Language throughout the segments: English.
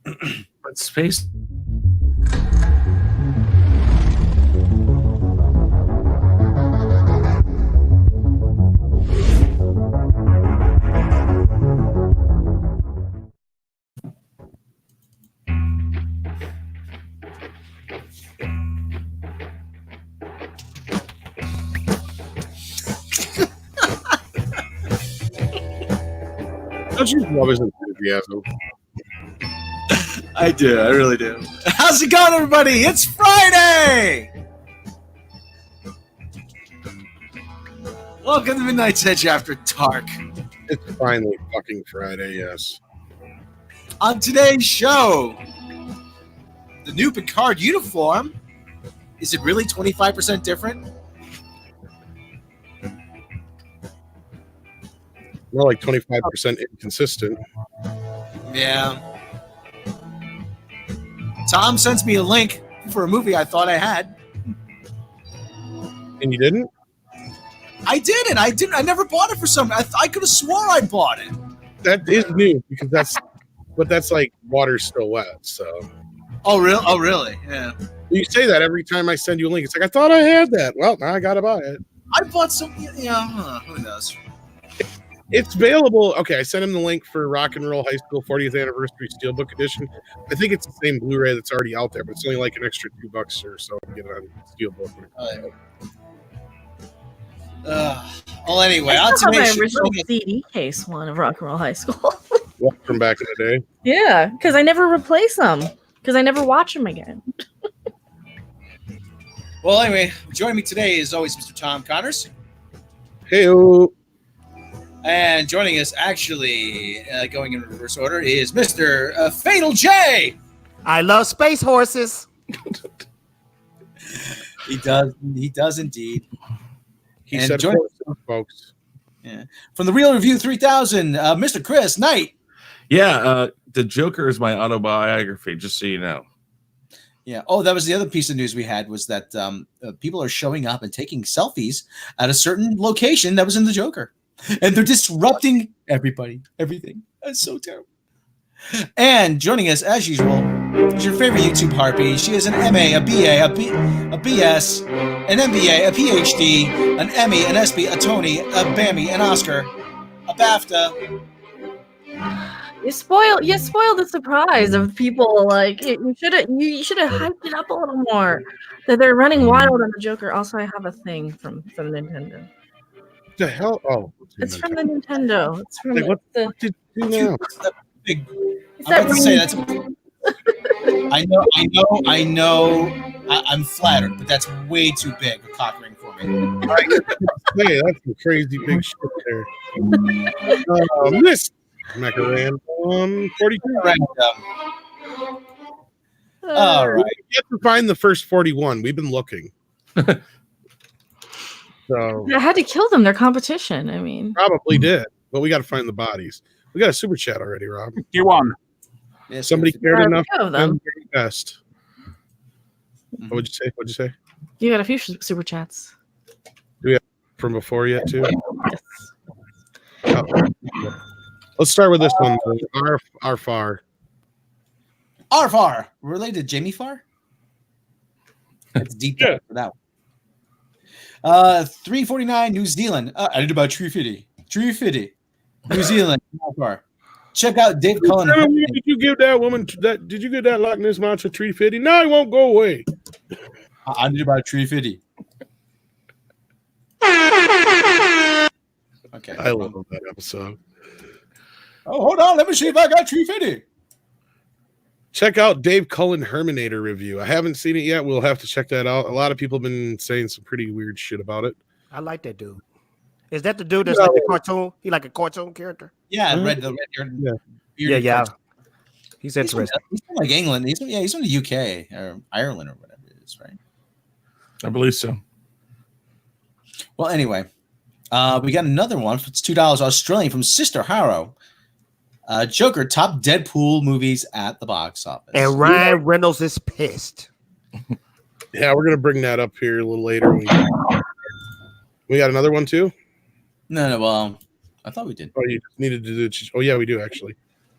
But space. Don't you love his enthusiasm? I do. I really do. How's it going, everybody? It's Friday! Welcome to Midnight's Edge After Dark. It's finally fucking Friday, yes. On today's show, the new Picard uniform. Is it really 25% different? More like 25% inconsistent. Yeah. Tom sends me a link for a movie I thought I had. And you didn't? I didn't. I never bought it for some. I could have swore I bought it. That is new because that's like water's still wet. So. Oh really? Oh really? Yeah. You say that every time I send you a link. It's like I thought I had that. Well, now I gotta buy it. I bought some. Yeah. Who knows? It's available. Okay, I sent him the link for Rock and Roll High School 40th Anniversary Steelbook Edition. I think it's the same Blu-ray that's already out there, but it's only like an extra $2 or so to get it on Steelbook. Well, anyway, I still have my original CD case one of Rock and Roll High School. From back in the day. Yeah, because I never replace them because I never watch them again. Well, anyway, joining me today is always Mr. Tom Connors. Hey-o. And joining us, actually, going in reverse order, is Mr. Fatal J. I love space horses. He does indeed. He and said joining horses, folks. Yeah. From the Real Review 3000, Mr. Chris Knight. Yeah, the Joker is my autobiography, just so you know. Yeah. Oh, that was the other piece of news we had was that people are showing up and taking selfies at a certain location that was in the Joker. And they're disrupting everything. That's so terrible. And joining us, as usual, is your favorite YouTube harpy. She is an MA, a BA, a BS, an MBA, a PhD, an Emmy, an ESPY, a Tony, a Bammy, an Oscar, a BAFTA. You spoiled the surprise of people. Like you should have hyped it up a little more. That they're running wild on the Joker. Also, I have a thing from Nintendo. The hell? Oh, it's from the Nintendo. It's from like, what did you do now? I'm about to say that's. I know. I'm flattered, but that's way too big a cock ring for me. Hey, that's some crazy big shit there. This Macaran 42. All right. We have to find the first 41. We've been looking. So I had to kill them. They're competition. I mean, probably did, but we got to find the bodies. We got a super chat already, Rob. You won. Yes, somebody cared enough of them. Best. What would you say? What'd you say? You got a few super chats. Do we have from before yet too? Yes. Oh. Let's start with this one. Arfar. Arfar, related to Jamie Farr. That's deep for that one. 349 New Zealand. I did about 350. New Zealand. Check out Dave Cullen. Did you give that woman that? Did you get that Loch Ness monster 350? No, it won't go away. I did about 350. Okay. I love that episode. Oh, hold on. Let me see if I got 350. Check out Dave Cullen Herminator review. I haven't seen it yet. We'll have to check that out. A lot of people have been saying some pretty weird shit about it. I like that dude. Is that the dude that's like the cartoon? He like a cartoon character? Yeah, Mm-hmm. red Yeah. He's interesting. He's from like England. He's from the UK or Ireland or whatever it is, right? I believe so. Well, anyway, we got another one. It's $2 Australian from Sister Harrow. Joker, top Deadpool movies at the box office. And Ryan Reynolds is pissed. Yeah, we're going to bring that up here a little later. We got another one too? No. Well, I thought we did. Oh, you needed to do. Oh, yeah, we do actually.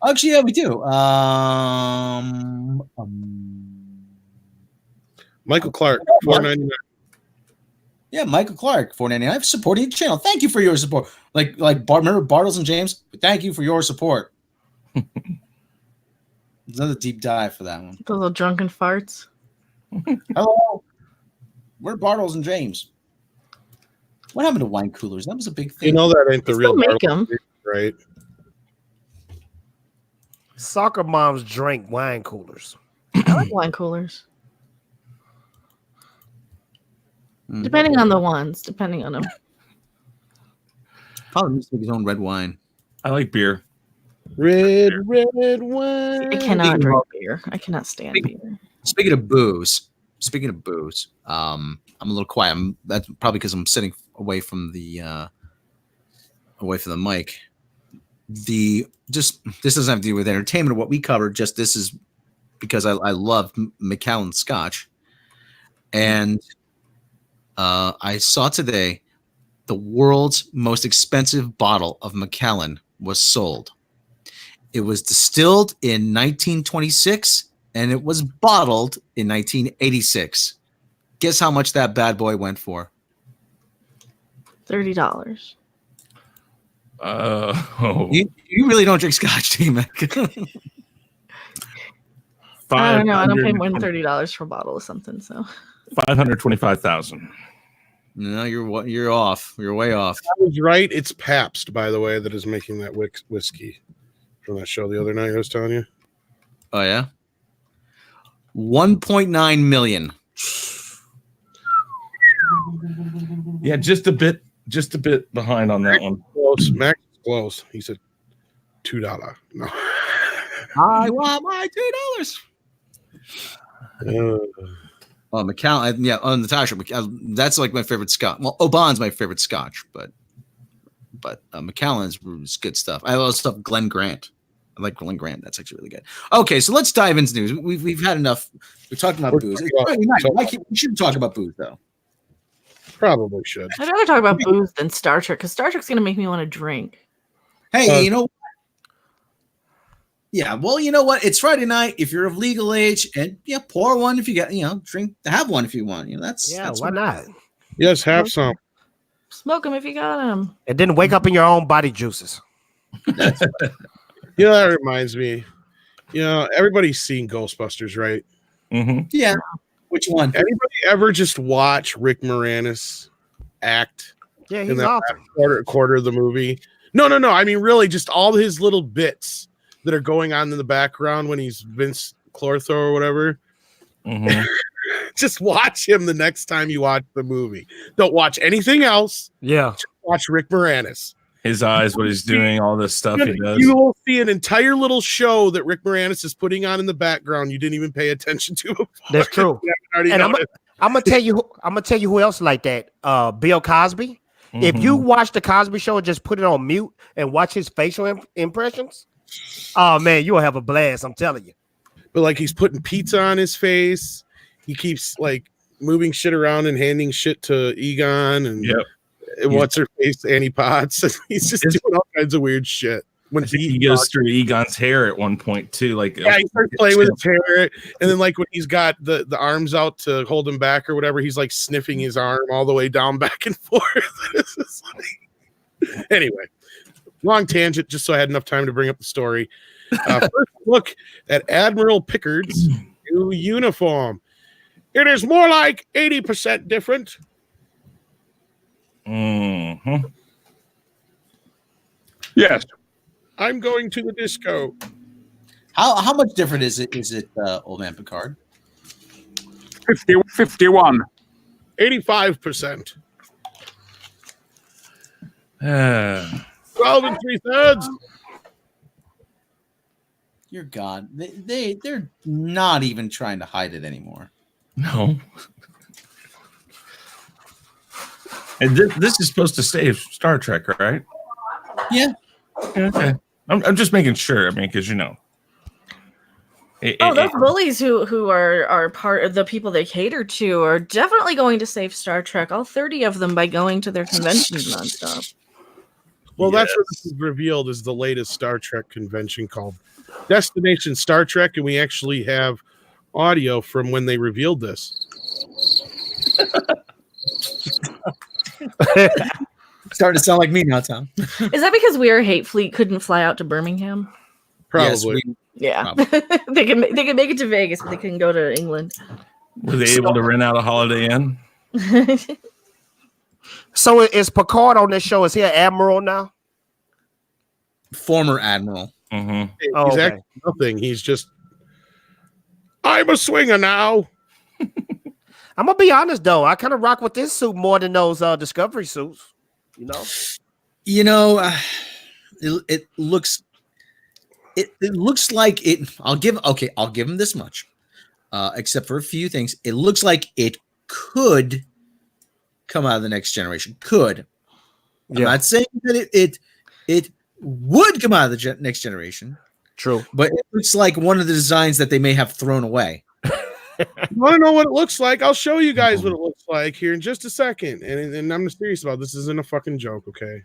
Actually, yeah, we do. Michael Clark, $4.99. Yeah, Michael Clark, $4.99, supporting the channel. Thank you for your support. Remember Bartles and James? Thank you for your support. There's another deep dive for that one. The little drunken farts. Hello. We're Bartles and James. What happened to wine coolers? That was a big thing. You know that ain't the They real still make Bartles, 'em. right? Soccer moms drink wine coolers. I like wine coolers. Depending on the ones. Depending on them. Probably needs to make his own red wine. I like beer. Red wine. I cannot drink beer. I cannot stand beer. Speaking of booze, I'm a little quiet. That's probably because I'm sitting away from the mic. This doesn't have to do with entertainment or what we covered. Just this is because I love Macallan Scotch, and I saw today the world's most expensive bottle of Macallan was sold. It was distilled in 1926 and it was bottled in 1986. Guess how much that bad boy went for? $30. You really don't drink Scotch, do you, Mac? I don't know. I don't pay more than $30 for a bottle of something. So 525,000. No, you're off. You're way off. I was right. It's Pabst, by the way, that is making that whiskey from that show the other night I was telling you. Oh yeah, 1.9 million. Yeah, just a bit behind on that one. Close. Max is close. He said $2. No. I want my $2. Oh, Macallan, yeah, Natasha, that's like my favorite Scotch. Well, Oban's my favorite Scotch, but Macallan's is good stuff. I love stuff. Glen Grant, I like Glen Grant. That's actually really good. Okay, so let's dive into news. We've had enough. We're talking about booze. We shouldn't talk about booze though. Probably should. I'd rather talk about booze than Star Trek because Star Trek's gonna make me want to drink. Hey, you know. Yeah, well, you know what? It's Friday night. If you're of legal age, and pour one if you got, drink. Have one if you want. That's why not? Yes, have some. Smoke them if you got them. And then wake up in your own body juices. That reminds me. Everybody's seen Ghostbusters, right? Mm-hmm. Yeah. Which one? Anybody ever just watch Rick Moranis act? Yeah, in he's that awesome. quarter of the movie. No. I mean, really, just all his little bits that are going on in the background when he's Vince Clortho or whatever. Mm-hmm. Just watch him the next time you watch the movie. Don't watch anything else. Yeah. Just watch Rick Moranis. His eyes, what he's doing, all this stuff he does. You will see an entire little show that Rick Moranis is putting on in the background. You didn't even pay attention to before. That's true. And I'm gonna tell you who else like that. Bill Cosby. Mm-hmm. If you watch the Cosby Show and just put it on mute and watch his facial impressions, oh man, you'll have a blast. I'm telling you. But he's putting pizza on his face. He keeps moving shit around and handing shit to Egon and what's her face, Annie Potts. He's just doing all kinds of weird shit. When he goes through Egon's hair at one point too, he starts playing with his hair, and then when he's got the arms out to hold him back or whatever, he's sniffing his arm all the way down back and forth. Anyway, long tangent, just so I had enough time to bring up the story. First look at Admiral Picard's new uniform. It is more like 80% different. Mm-hmm. Yes. I'm going to the disco. How much different is it, old man Picard? 51. 85%. 12 3/3. You're God. They're not even trying to hide it anymore. No. And this is supposed to save Star Trek, right? Yeah. Okay. I'm just making sure. I mean, because those bullies who are part of the people they cater to are definitely going to save Star Trek. All 30 of them by going to their conventions nonstop. Well, that's what this is revealed is the latest Star Trek convention called Destination Star Trek, and we actually have audio from when they revealed this. Starting to sound like me now, Tom. Is that because We Are Hate Fleet couldn't fly out to Birmingham? Probably. Yeah. they can make it to Vegas, but they couldn't go to England. Were they able to rent out a Holiday Inn? So is Picard on this show? Is he an admiral now? Former admiral. Mm-hmm. He's Oh, okay. actually nothing. He's just, I'm a swinger now. I'm gonna be honest though. I kind of rock with this suit more than those Discovery suits. You know. You know, it looks like it. I'll give him this much. Except for a few things, it looks like it could come out of the next generation. Could. I'm not saying that it would come out of the next generation. True. But it looks like one of the designs that they may have thrown away. You want to know what it looks like? I'll show you guys what it looks like here in just a second. And I'm serious about this. This isn't a fucking joke, okay?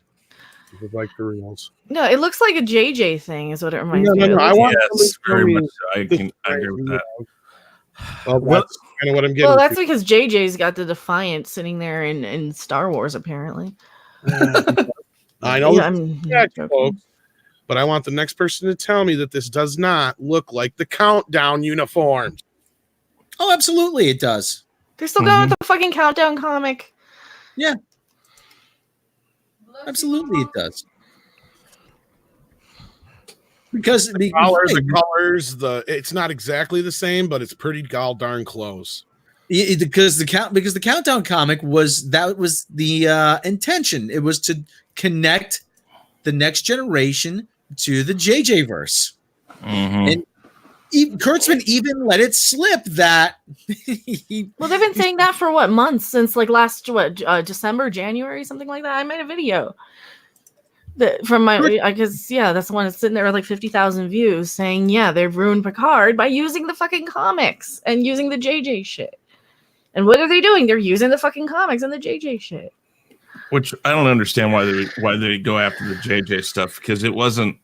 This is like the reals. No, it looks like a JJ thing, is what it reminds me of. No. I want very much. I agree with that. Well, that's kind of what I'm getting. Well, that's because JJ's got the Defiant sitting there in Star Wars, apparently. I know, I'm not joking. folks, but I want the next person to tell me that this does not look like the Countdown uniforms. Oh, absolutely, it does. They're still going with the fucking Countdown comic. Yeah, absolutely, it does. Because the colors, it's not exactly the same, but it's pretty darn close. Because the Countdown comic was the intention. It was to connect the next generation to the JJ verse, and Kurtzman even let it slip that. Well, they've been saying that for what, months, since like last December, January, something like that. I made a video from my, because that's the one that's sitting there with like 50,000 views, saying they've ruined Picard by using the fucking comics and using the JJ shit. And what are they doing? They're using the fucking comics and the JJ shit. Which I don't understand why they go after the JJ stuff, because it wasn't.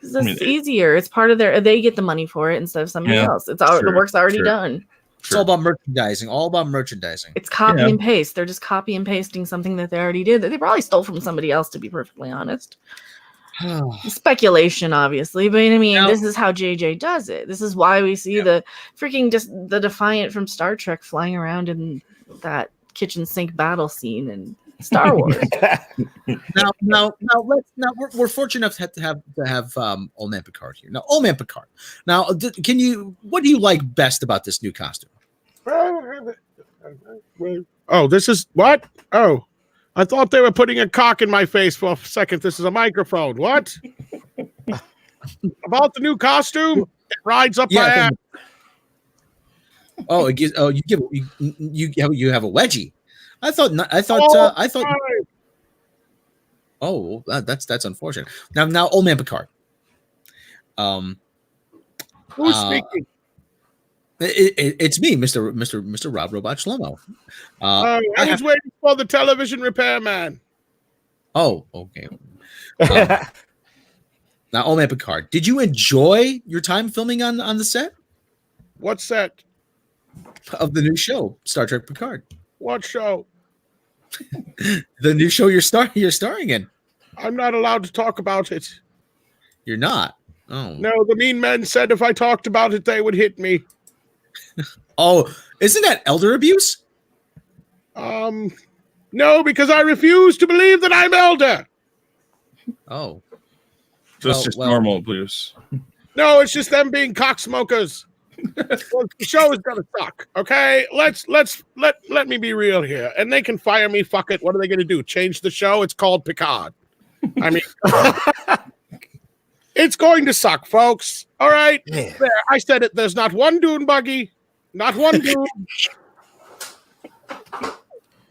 It's easier. It's part of they get the money for it instead of somebody else. It's the work's already done. It's all about merchandising. All about merchandising. It's copy and paste. They're just copy and pasting something that they already did that they probably stole from somebody else, to be perfectly honest. Speculation, obviously, but I mean, this is how JJ does it. This is why we see the freaking the Defiant from Star Trek flying around in that kitchen sink battle scene in Star Wars. now we're fortunate enough to have Old Man Picard here. Now, Old Man Picard. Now, what do you like best about this new costume? Oh, this is what? Oh, I thought they were putting a cock in my face for a second. This is a microphone. What? About the new costume? It rides up my ass. Oh, you have a wedgie. I thought. Oh, that's unfortunate. Now, Old Man Picard. Who's speaking? It's me, Mr. Rob Robot Shlomo. I was waiting for the television repairman. Oh, okay. Now, Old Man Picard, did you enjoy your time filming on the set? What set? Of the new show, Star Trek Picard. What show? The new show you're starring in. I'm not allowed to talk about it. You're not? Oh. No, the mean men said if I talked about it, they would hit me. Oh, isn't that elder abuse? No, because I refuse to believe that I'm elder. Oh. So it's just normal abuse. No, it's just them being cocksmokers. Well, the show is gonna suck. Okay, let me be real here, and they can fire me. Fuck it. What are they gonna do? Change the show? It's called Picard. I mean, it's going to suck, folks. All right, there. I said it. There's not one dune buggy, not one dune.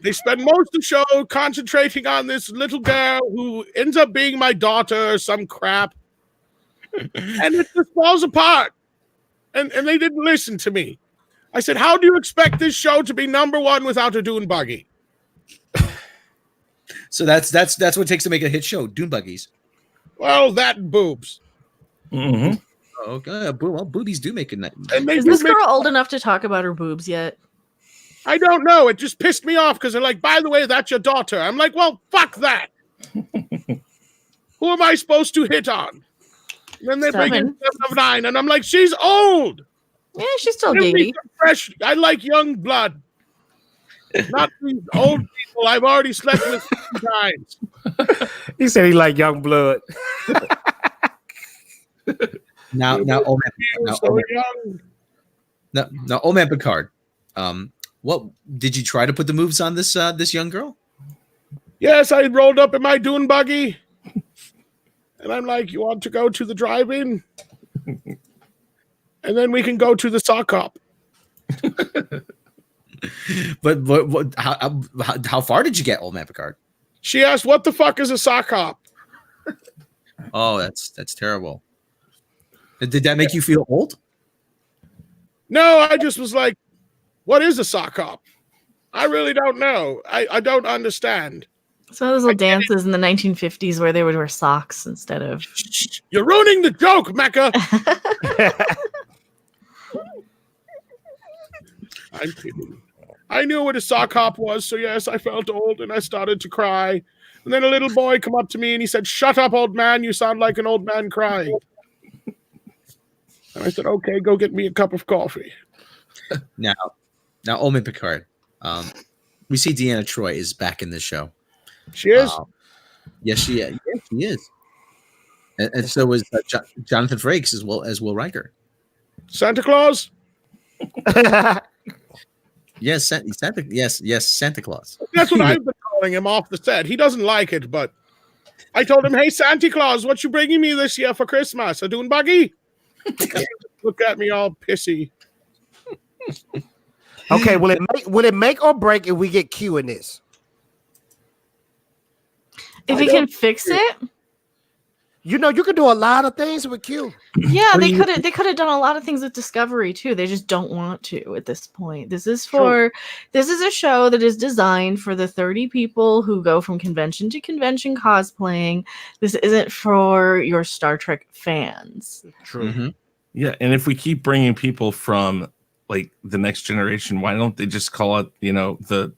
They spend most of the show concentrating on this little girl who ends up being my daughter or some crap, and it just falls apart. And they didn't listen to me. I said, how do you expect this show to be number one without a dune buggy? So that's what it takes to make a hit show, dune buggies. Well, that and boobs. Mm-hmm. Okay, well, boobies do make a night. And they Is do this make, girl old enough to talk about her boobs yet? I don't know. It just pissed me off because they're like, by the way, that's your daughter. I'm like, well, fuck that. Who am I supposed to hit on? And then they bring in 7 of 9, and I'm like, she's old. Yeah, she's still Give me gay. some fresh. I like young blood. Not these old people I've already slept with 3 times. He said he like young blood. Now, old man, So young. now, old man Picard. What did you try to put the moves on this this young girl? Yes, I rolled up in my dune buggy. And I'm like, you want to go to the drive-in? And then we can go to the sock hop. But how far did you get, old man Picard? She asked, what the fuck is a sock hop? Oh, that's terrible. Did that make you feel old? No, I just was like, what is a sock hop? I really don't know. I don't understand. Some of those little dances in the 1950s where they would wear socks instead of. You're ruining the joke, Mecca. I'm kidding. I knew what a sock hop was, so yes, I felt old and I started to cry. And then a little boy come up to me and he said, shut up, old man. You sound like an old man crying. And I said, okay, go get me a cup of coffee. Now, old man Picard. We see Deanna Troi is back in this show. She is? Yes, she is. And so was Jonathan Frakes as well as Will Riker. Santa Claus? Yes, Santa Claus. That's what I've been calling him off the set. He doesn't like it, but I told him, hey, Santa Claus, what you bringing me this year for Christmas? A dune buggy? Look at me all pissy. Okay, will it make or break if we get Q in this? If he can fix it, You know, you can do a lot of things with Q. yeah, they could have done a lot of things with Discovery too. They just don't want to at this point. This is a show that is designed for the 30 people who go from convention to convention cosplaying. This isn't for your Star Trek fans. True. Mm-hmm. Yeah, and if we keep bringing people from like the next generation, why don't they just call it, the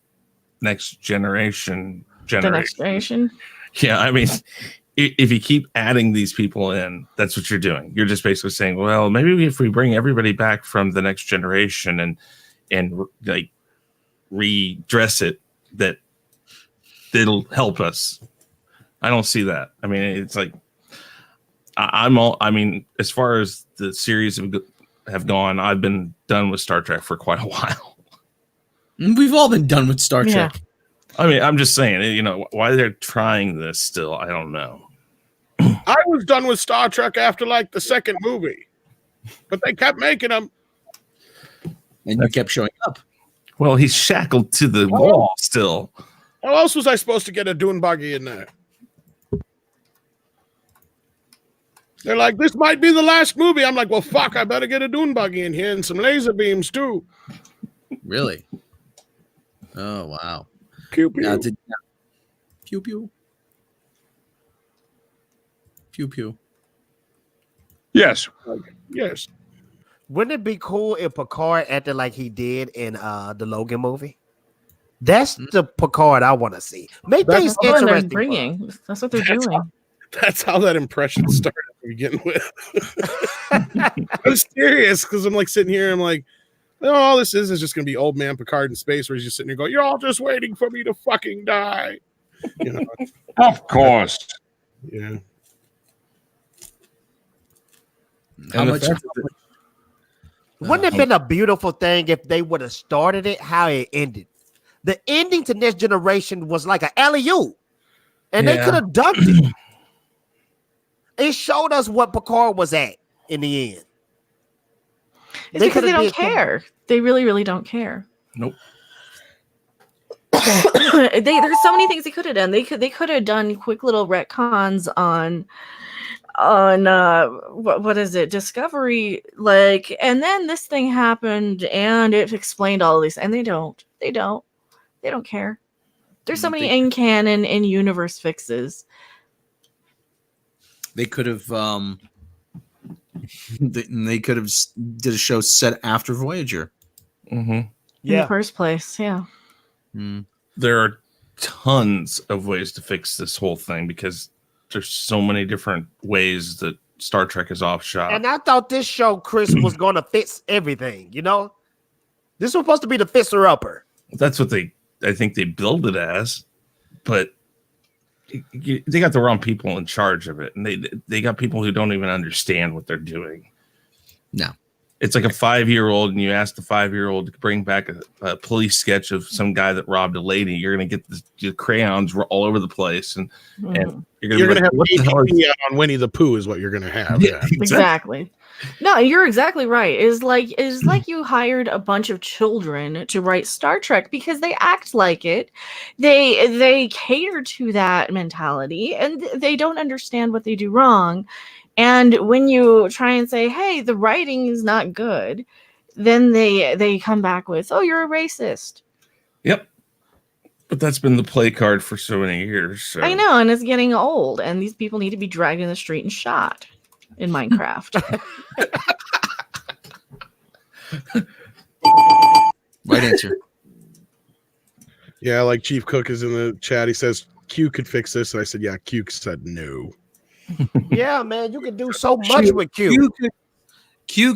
next generation? The next generation. Yeah, I mean, if you keep adding these people in, that's what you're doing. You're just basically saying, well, maybe if we bring everybody back from the next generation and like redress it, that it'll help us. I don't see that. I mean, it's like I mean, as far as the series have gone, I've been done with Star Trek for quite a while. We've all been done with Star Trek. I mean, I'm just saying, why they're trying this still, I don't know. I was done with Star Trek after like the second movie, but they kept making them. And you kept showing up. Well, he's shackled to the wall still. How else was I supposed to get a dune buggy in there? They're like, this might be the last movie. I'm like, well, fuck, I better get a dune buggy in here and some laser beams too. Really? Oh, wow. Pew, pew. Pew, pew. Pew, pew. Yes. Yes. Wouldn't it be cool if Picard acted like he did in the Logan movie? That's the Picard I want to see. Make things That's what they're interesting. bringing. That's what they're doing. That's how that impression started to begin with. I'm serious because I'm like sitting here and I'm like, all this is just going to be old man Picard in space where he's just sitting there going, you're all just waiting for me to fucking die. Of course. Yeah. How much? Wouldn't it have been a beautiful thing if they would have started it how it ended? The ending to Next Generation was like an alley-oop, and they could have dunked it. It showed us what Picard was at in the end. It's because they don't care. They really, really don't care. Nope. There's so many things they could have done. They could have done quick little retcons on what is it, Discovery, like, and then this thing happened and it explained all of these, and they don't care. There's so many in canon in universe fixes. They could have They could have did a show set after Voyager. Mm-hmm. In the first place. Yeah. There are tons of ways to fix this whole thing because there's so many different ways that Star Trek is off shot. And I thought this show, Chris, was going to fix everything. You know, this was supposed to be the fixer upper. That's what I think they build it as, but they got the wrong people in charge of it, and they got people who don't even understand what they're doing. No. It's like a 5-year-old, and you ask the 5-year-old to bring back a police sketch of some guy that robbed a lady. You're going to get the crayons all over the place, and you're going to have what the hell is on Winnie the Pooh is what you're going to have. Yeah, exactly. No, you're exactly right. It's like you hired a bunch of children to write Star Trek because they act like it. They cater to that mentality, and they don't understand what they do wrong. And when you try and say, hey, the writing is not good, then they come back with, oh, you're a racist. Yep. But that's been the play card for so many years. So. I know, and it's getting old, and these people need to be dragged in the street and shot in Minecraft. Right answer. Yeah, like Chief Cook is in the chat. He says Q could fix this. And I said, yeah, Q said no. Yeah, man, you can do so much with Q. You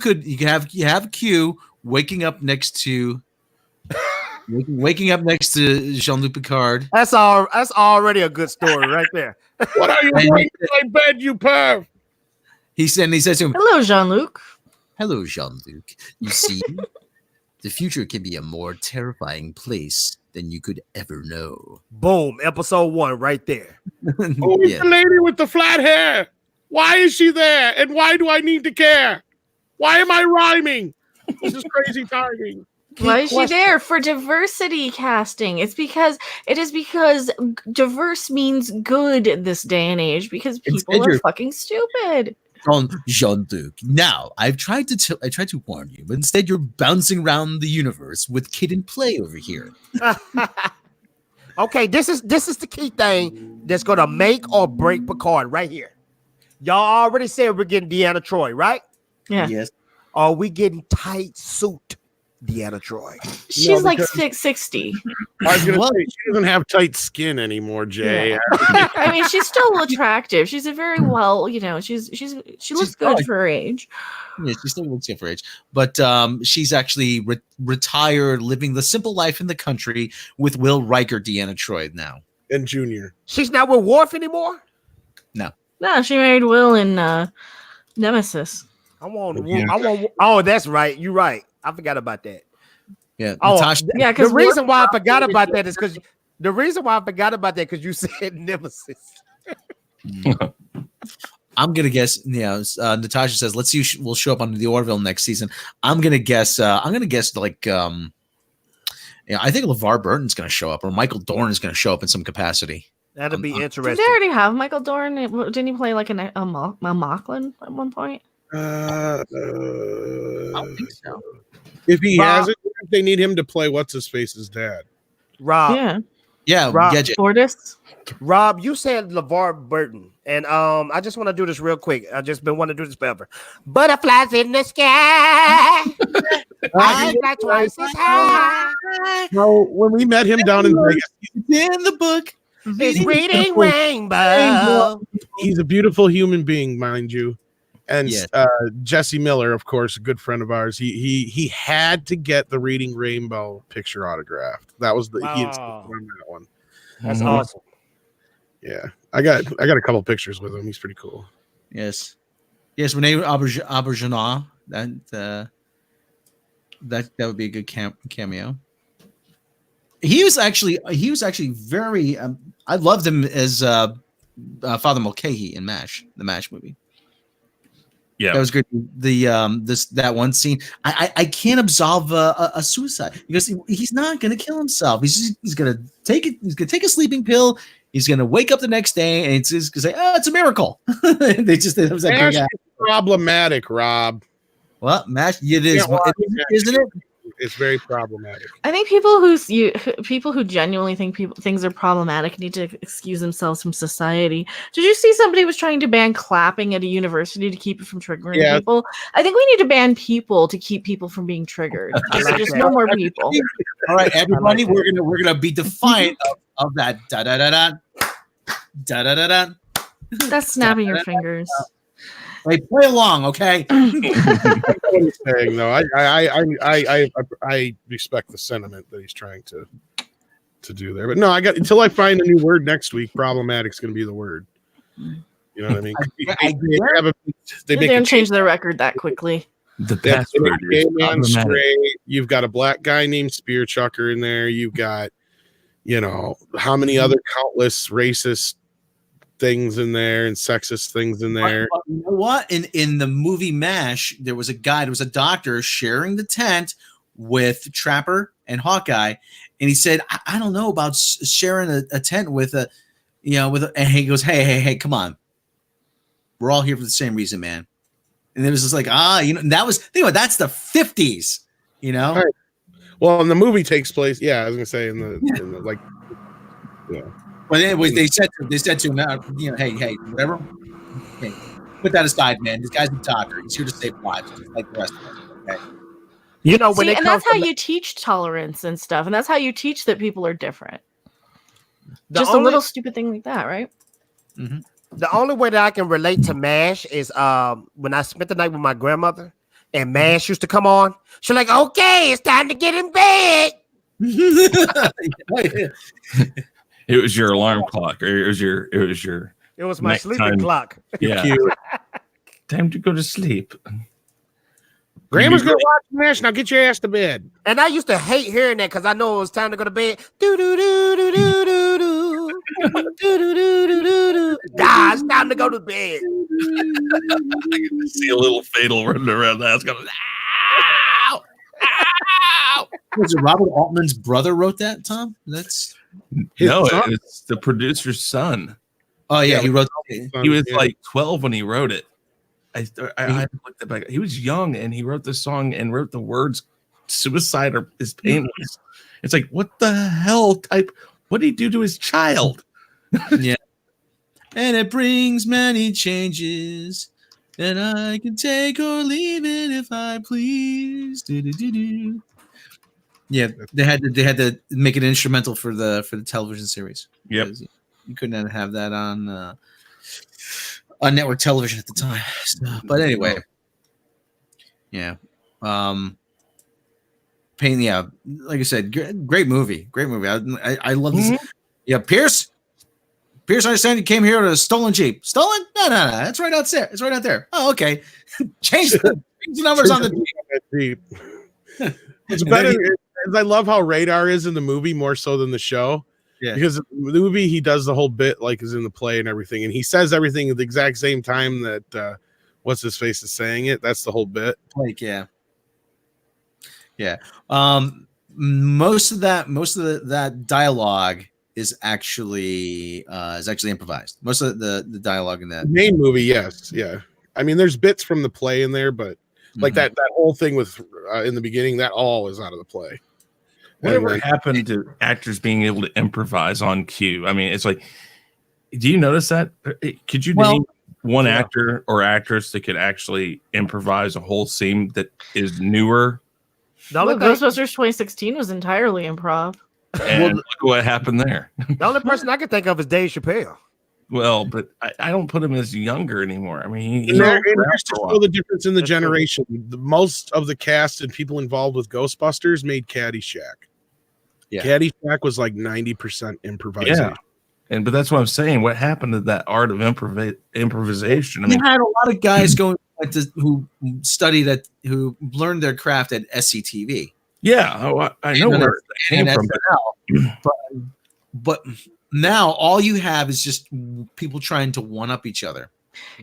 have Q waking up next to Jean-Luc Picard. That's already a good story right there. What are you doing in my bed, you perv? He says to him, hello, Jean-Luc. Hello, Jean-Luc. You see, the future can be a more terrifying place than you could ever know. Boom, episode 1 right there. Who is the lady with the flat hair? Why is she there? And why do I need to care? Why am I rhyming? This is crazy timing. Why is she there? For diversity casting. It is because diverse means good this day and age because people are fucking stupid. Jean-Luc. Now, I've tried to warn you, but instead you're bouncing around the universe with Kid and Play over here. Okay, this is the key thing that's gonna make or break Picard right here. Y'all already said we're getting Deanna Troi, right? Yeah. Yes. Are we getting tight suit Deanna Troi? She's like 660. I was gonna say she doesn't have tight skin anymore, Jay. Yeah. I mean, she's still attractive. She's a very well, she looks good for her age. Yeah, she still looks good for her age. But she's actually retired, living the simple life in the country with Will Riker, Deanna Troi now. And Junior. She's not with Worf anymore? No, she married Will in Nemesis. Oh, that's right. You're right. I forgot about that. Yeah. Natasha, the reason why I forgot about that is because you said Nemesis. I'm gonna guess. Natasha says, "Let's see who will show up on the Orville next season." I'm gonna guess. I think LeVar Burton's gonna show up, or Michael Dorn is gonna show up in some capacity. That'd be interesting. Did they already have Michael Dorn? Didn't he play like a Mocklin at one point? I don't think so. If he hasn't, they need him to play what's his face's dad. Rob. Yeah. Rob Fortis. Rob, you said LeVar Burton, and I just want to do this real quick. I just been wanting to do this forever. Butterflies in the sky. I fly twice as high. No, when we met him down in Vegas, in the book. He's reading Rainbow. He's a beautiful human being, mind you. And Jesse Miller, of course, a good friend of ours. He had to get the Reading Rainbow picture autographed. That was he insisted on that one. That's awesome. Yeah, I got a couple pictures with him. He's pretty cool. Yes. Rene Auberjonois. That would be a good cameo. He was actually very. I loved him as Father Mulcahy in MASH, the MASH movie. Yeah, that was good. That one scene, I can't absolve a suicide because he's not going to kill himself. He's going to take it. He's going to take a sleeping pill. He's going to wake up the next day and it's just going to say, "Oh, it's a miracle." It was like problematic, Rob. What MASH? It is, isn't it? It's very problematic. I think people who genuinely think things are problematic need to excuse themselves from society. Did you see somebody was trying to ban clapping at a university to keep it from triggering people? I think we need to ban people to keep people from being triggered. Just no more people. All right, everybody, we're gonna be defiant of that da da da da da da da da. That's snapping your fingers. Hey, play along, okay? Saying, no, I respect the sentiment that he's trying to do there, but no, until I find a new word next week. Problematic's going to be the word. You know what I mean? They don't change their record that quickly. The password is problematic. You've got a black guy named Spear Chucker in there. You've got, how many other countless racist things in there and sexist things in there. But you know what? In the movie MASH, there was a doctor sharing the tent with Trapper and Hawkeye, and he said, I don't know about sharing a tent with and he goes, hey, come on. We're all here for the same reason, man. And it was just like, that's the 50s, Right. Well, and the movie takes place, I was gonna say in the like, yeah. But anyways, they said to him, hey, whatever. Hey, put that aside, man. This guy's a doctor. He's here to save lives, just like the rest of us. Okay. And that's how you teach tolerance and stuff, and that's how you teach that people are different. A little stupid thing like that, right? Mm-hmm. The only way that I can relate to MASH is when I spent the night with my grandmother, and MASH used to come on. She's like, "Okay, it's time to get in bed." It was your alarm clock, or it was my sleeping clock. Yeah. Time to go to sleep. Grandma's gonna watch MASH. Now get your ass to bed. And I used to hate hearing that because I know it was time to go to bed. Do do do do do do do do do do do do. It's time to go to bed. I can see a little Fatal running around the house going, ow! Ow! Was it Robert Altman's brother wrote that, Tom? It's the producer's son. Oh yeah, he wrote. He was like 12 when he wrote it. I looked it back. He was young and he wrote the song and wrote the words "Suicide is painless." It's like, what the hell what did he do to his child? Yeah, and it brings many changes, and I can take or leave it if I please. Do-do-do-do. Yeah, they had to make it instrumental for the television series. Yep, you couldn't have that on network television at the time. But anyway, yeah, Pain. Yeah, like I said, great movie. I love this. Yeah, Pierce. I understand you came here to a stolen Jeep. Stolen? No. That's right out there. It's right out there. Oh, okay. Change the numbers on the Jeep. It's better. I love how Radar is in the movie more so than the show. Yeah, because the movie he does the whole bit like is in the play and everything, and he says everything at the exact same time that what's his face is saying it. That's the whole bit. Like yeah. Most of that dialogue is actually improvised. Most of the dialogue in that main movie, yes, yeah. I mean, there's bits from the play in there, but like that whole thing with in the beginning, that all is out of the play. Whatever happened to actors being able to improvise on cue? I mean, it's like, do you notice that? Could you name one actor or actress that could actually improvise a whole scene that is newer? Ghostbusters 2016 was entirely improv. And look what happened there. The only person I can think of is Dave Chappelle. Well, but I don't put him as younger anymore. I mean, here's to show the difference in the generation. Most of the cast and people involved with Ghostbusters made Caddyshack. Yeah, Caddyshack was like 90% improvisation. Yeah, but that's what I'm saying. What happened to that art of improvisation? I mean, you had a lot of guys who studied who learned their craft at SCTV. Yeah, I know where it came from. But now all you have is just people trying to one up each other.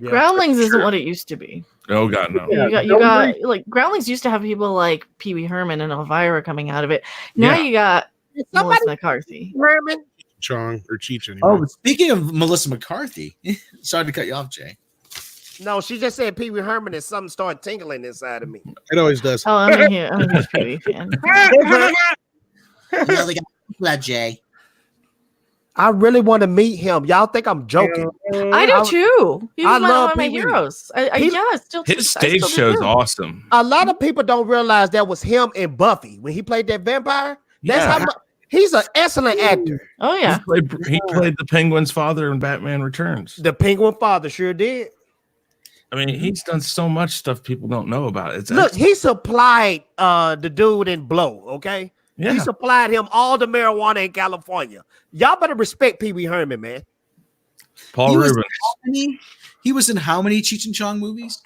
Yeah, Groundlings isn't what it used to be. Oh God, no. You got like Groundlings used to have people like Pee Wee Herman and Elvira coming out of it. Now you got Melissa McCarthy. Herman. Chong or Cheech anymore. Oh, but speaking of Melissa McCarthy, sorry to cut you off, Jay. No, she just said Pee Wee Herman and something started tingling inside of me. It always does. Oh, I'm a huge Pee Wee fan. Well, they got that Jay. I really want to meet him. Y'all think I'm joking? I do too. He's I one love of my Pee Wee. heroes. His stage show is awesome. A lot of people don't realize that was him in Buffy when he played that vampire. That's how much, he's an excellent actor. Oh yeah, he played the Penguin's father in Batman Returns. The Penguin father sure did. I mean, he's done so much stuff people don't know about. It's Look, excellent. he supplied the dude in Blow. Okay, Yeah. he supplied him all the marijuana in California. Y'all better respect Pee Wee Herman, man. Paul Rubens. He was in how many Cheech and Chong movies?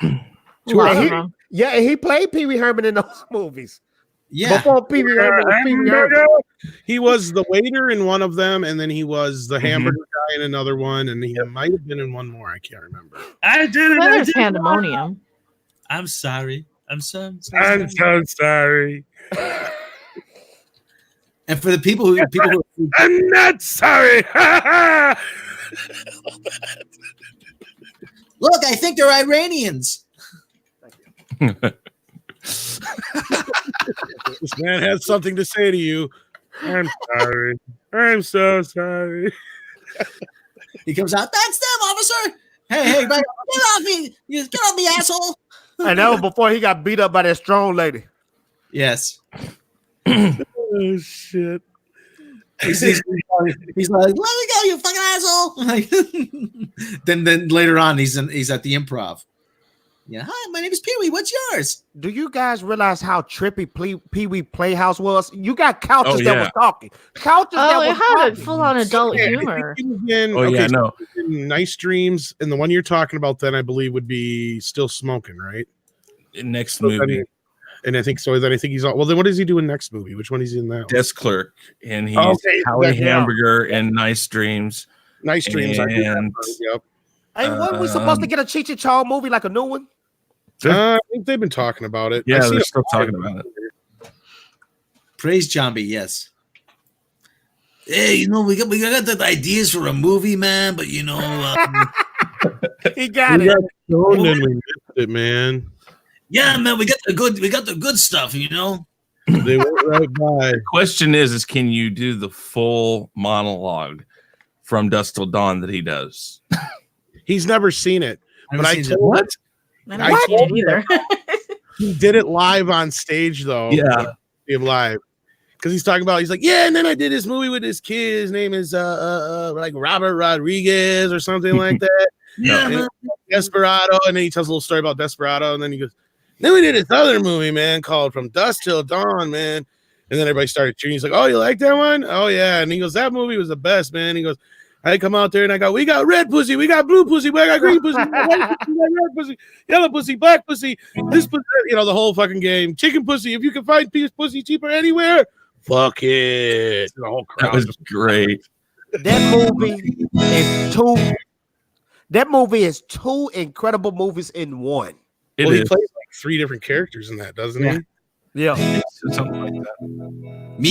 He played Pee Wee Herman in those movies. Yeah. Before Pee Wee Herman was Pee Wee Herman. He was the waiter in one of them, and then he was the hamburger guy in another one, and he might have been in one more. I can't remember. I did it. there's Pandemonium. I'm sorry. I'm so sorry. And for the people who I'm not sorry. look, I think they're Iranians. This man has something to say to you. I'm sorry. I'm so sorry. He comes out. That's them, officer. Hey, man, get off me! Get off me, asshole! And that was before he got beat up by that strong lady. Yes. Oh shit. He's like, let me go, you fucking asshole! Like, then later on, he's at the Improv. Yeah, hi, my name is Pee Wee. What's yours? Do you guys realize how trippy Pee Wee Playhouse was? You got couches that was talking. Couches that it was had talking. a full-on adult humor. Nice Dreams, and the one you're talking about then I believe would be Still Smoking, right? Next movie. And I think so. Then I think he's all well. Then what does he do in next movie? Which one is he in that? Desk Clerk, and he's Howie Hamburger in Nice Dreams. Nice Dreams. And yep. Hey, weren't we supposed to get a Cheech and Chong movie, like a new one? I think they've been talking about it. Yeah, they're still talking about it. Praise Jambi, yes. Hey, we got the ideas for a movie, man, but he got we it. Got stoned and we missed it, man. Yeah, man, we got the good stuff, They went right by. The question is can you do the full monologue from Dusk Till Dawn that he does? He's never seen it, but I told what? I didn't either. He did it live on stage though. Yeah, him live because he's talking about. He's like, yeah, and then I did this movie with this kid. His name is like Robert Rodriguez or something like that. Yeah, Desperado, and then he tells a little story about Desperado, and then he goes, then we did this other movie, man, called From Dusk Till Dawn, man. And then everybody started cheering. He's like, oh, you like that one? Oh yeah. And he goes, that movie was the best, man. He goes, I come out there and I go, we got red pussy, we got blue pussy, we got green pussy, we got white pussy, we got red pussy, yellow pussy, black pussy, this pussy, the whole fucking game. Chicken pussy, if you can find piece pussy cheaper anywhere, fuck it. The whole crowd. That was great. That movie is two incredible movies in one. He plays like 3 different characters in that, doesn't he? Yeah. Something like that. Me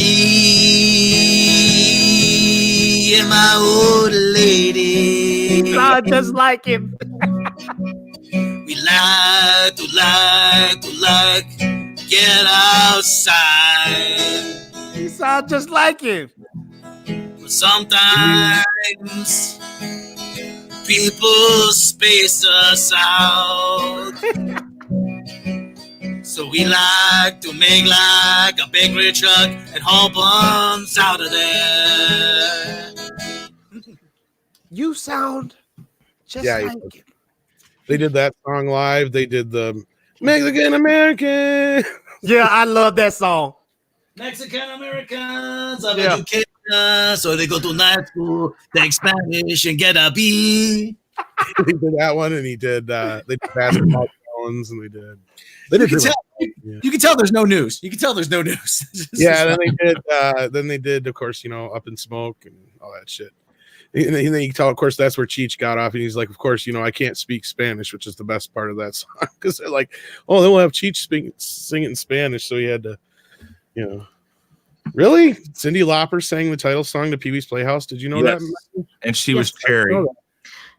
and my old lady. Sound just like him. We like to get outside. He sound just like him. But sometimes people space us out. So we like to make like a big red truck and haul bombs out of there. You sound just Yeah, like him. They did that song live. They did the Mexican American. Yeah, I love that song. Mexican Americans of education, so they go to night school, take Spanish, and get a B. He did that one, and he did. They did basketball ones, and they did. They did. You can tell there's no news. You can tell there's no news. Yeah, then they did. Then they did, of course, Up in Smoke and all that shit. And then you can tell, of course, that's where Cheech got off, and he's like, of course, I can't speak Spanish, which is the best part of that song, because they're like, oh, then we'll have Cheech sing it in Spanish, so he had to, Really? Cyndi Lauper sang the title song to Pee Wee's Playhouse. Did you know that? And she was Cherry.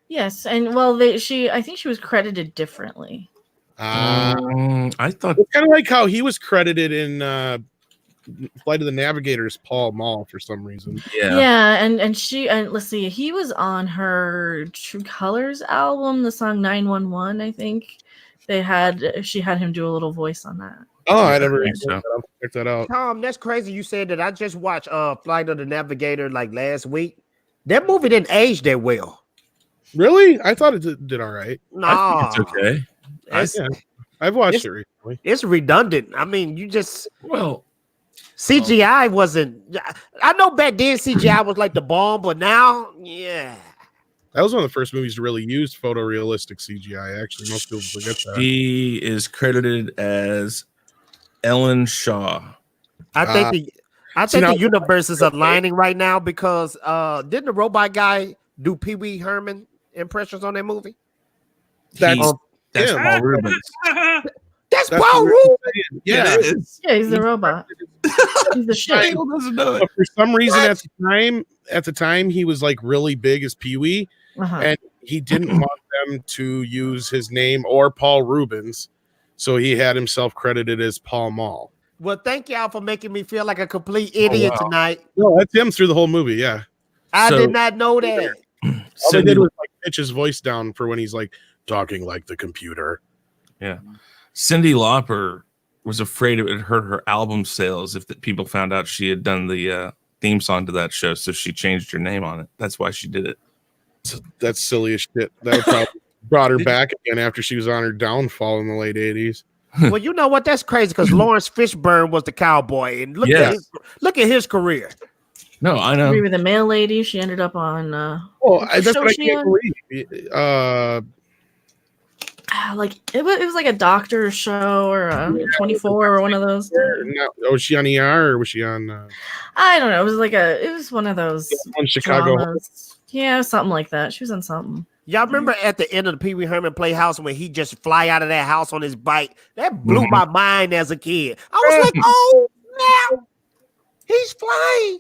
Yes, and I think she was credited differently. I thought It's kind of like how he was credited in Flight of the Navigator as Paul Mall for some reason. Yeah, and let's see, he was on her True Colors album, the song 911, I think. She had him do a little voice on that. Oh, I never think so. check that out. Tom, that's crazy. You said that. I just watched Flight of the Navigator like last week. That movie didn't age that well. Really? I thought it did all right. I think it's okay. I've watched it recently. It's redundant. I mean, Well, CGI wasn't. I know back then CGI was like the bomb, but now, yeah. That was one of the first movies to really use photorealistic CGI. Actually, most people forget that. she is credited as Ellen Shaw. I think the universe is aligning right now because didn't the robot guy do Pee Wee Herman impressions on that movie? That's Paul Rubens. That's Paul Rubens. Yeah, It is. Yeah, he's the robot. He's the shit. Michael doesn't know it. but for some reason at the time he was like really big as Pee Wee, and he didn't want them to use his name or Paul Rubens, so he had himself credited as Paul Mall. Well, thank y'all for making me feel like a complete idiot tonight. No, that's him through the whole movie. Yeah, I So- did not know that. all they Cindy, did was like pitch his voice down for when he's like talking like the computer. Cyndi Lauper was afraid it would hurt her album sales if the people found out she had done the theme song to that show, so she changed her name on it. That's why she did it. That's silly as shit. That probably brought her back again after she was on her downfall in the late 80s. Well, you know what? That's crazy because Lawrence Fishburne was the cowboy, and look at his carear. No, I know. Agree with the mail lady. She ended up on That's show what I she can't on? believe. like it was like a doctor show or a 24 or one of those. Was she on ER or was she on I don't know. It was one of those on Chicago? dramas. Yeah, something like that. She was on something. Y'all remember at the end of the Pee Wee Herman Playhouse when he just fly out of that house on his bike? That blew my mind as a kid. I was like, oh, now he's flying.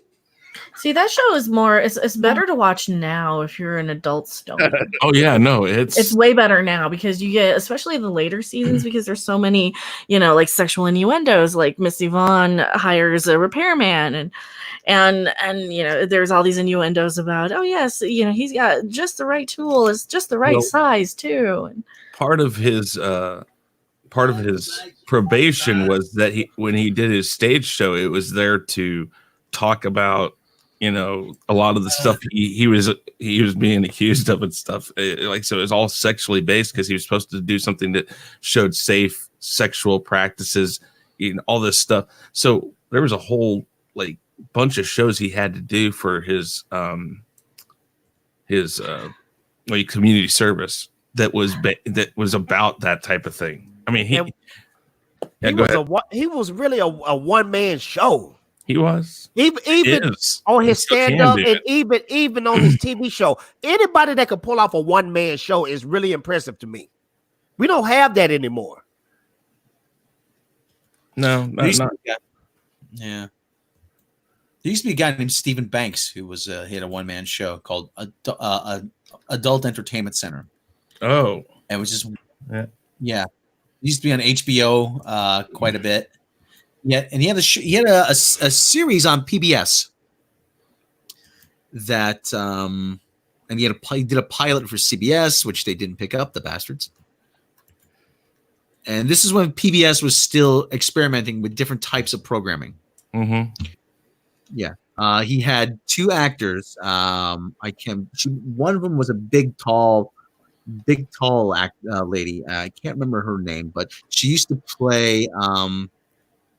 See, that show is more. It's better to watch now if you're an adult stoner. Oh yeah, no, it's It's way better now because you get, especially the later seasons, because there's so many, like sexual innuendos. Like Miss Yvonne hires a repairman, and there's all these innuendos about, oh yes, he's got just the right tool, it's just the right size too. And part of his probation was that when he did his stage show, it was there to talk about a lot of the stuff he was being accused of and stuff. So it was all sexually based because he was supposed to do something that showed safe sexual practices, all this stuff. So there was a whole bunch of shows he had to do for his community service that was about that type of thing. I mean, he was really a one-man show. He was even on his stand-up and even on his TV show. Anybody that could pull off a one-man show is really impressive to me. We don't have that anymore. No, not. Yeah. There used to be a guy named Stephen Banks who was he had a one-man show called Adult Entertainment Center. Oh, and it was just yeah. He used to be on HBO quite a bit. Yeah, and he had a series on PBS that and he did a pilot for CBS, which they didn't pick up, the bastards. And this is when PBS was still experimenting with different types of programming. Mm-hmm. Yeah. He had two actors. One of them was a big tall lady. I can't remember her name, but she used to play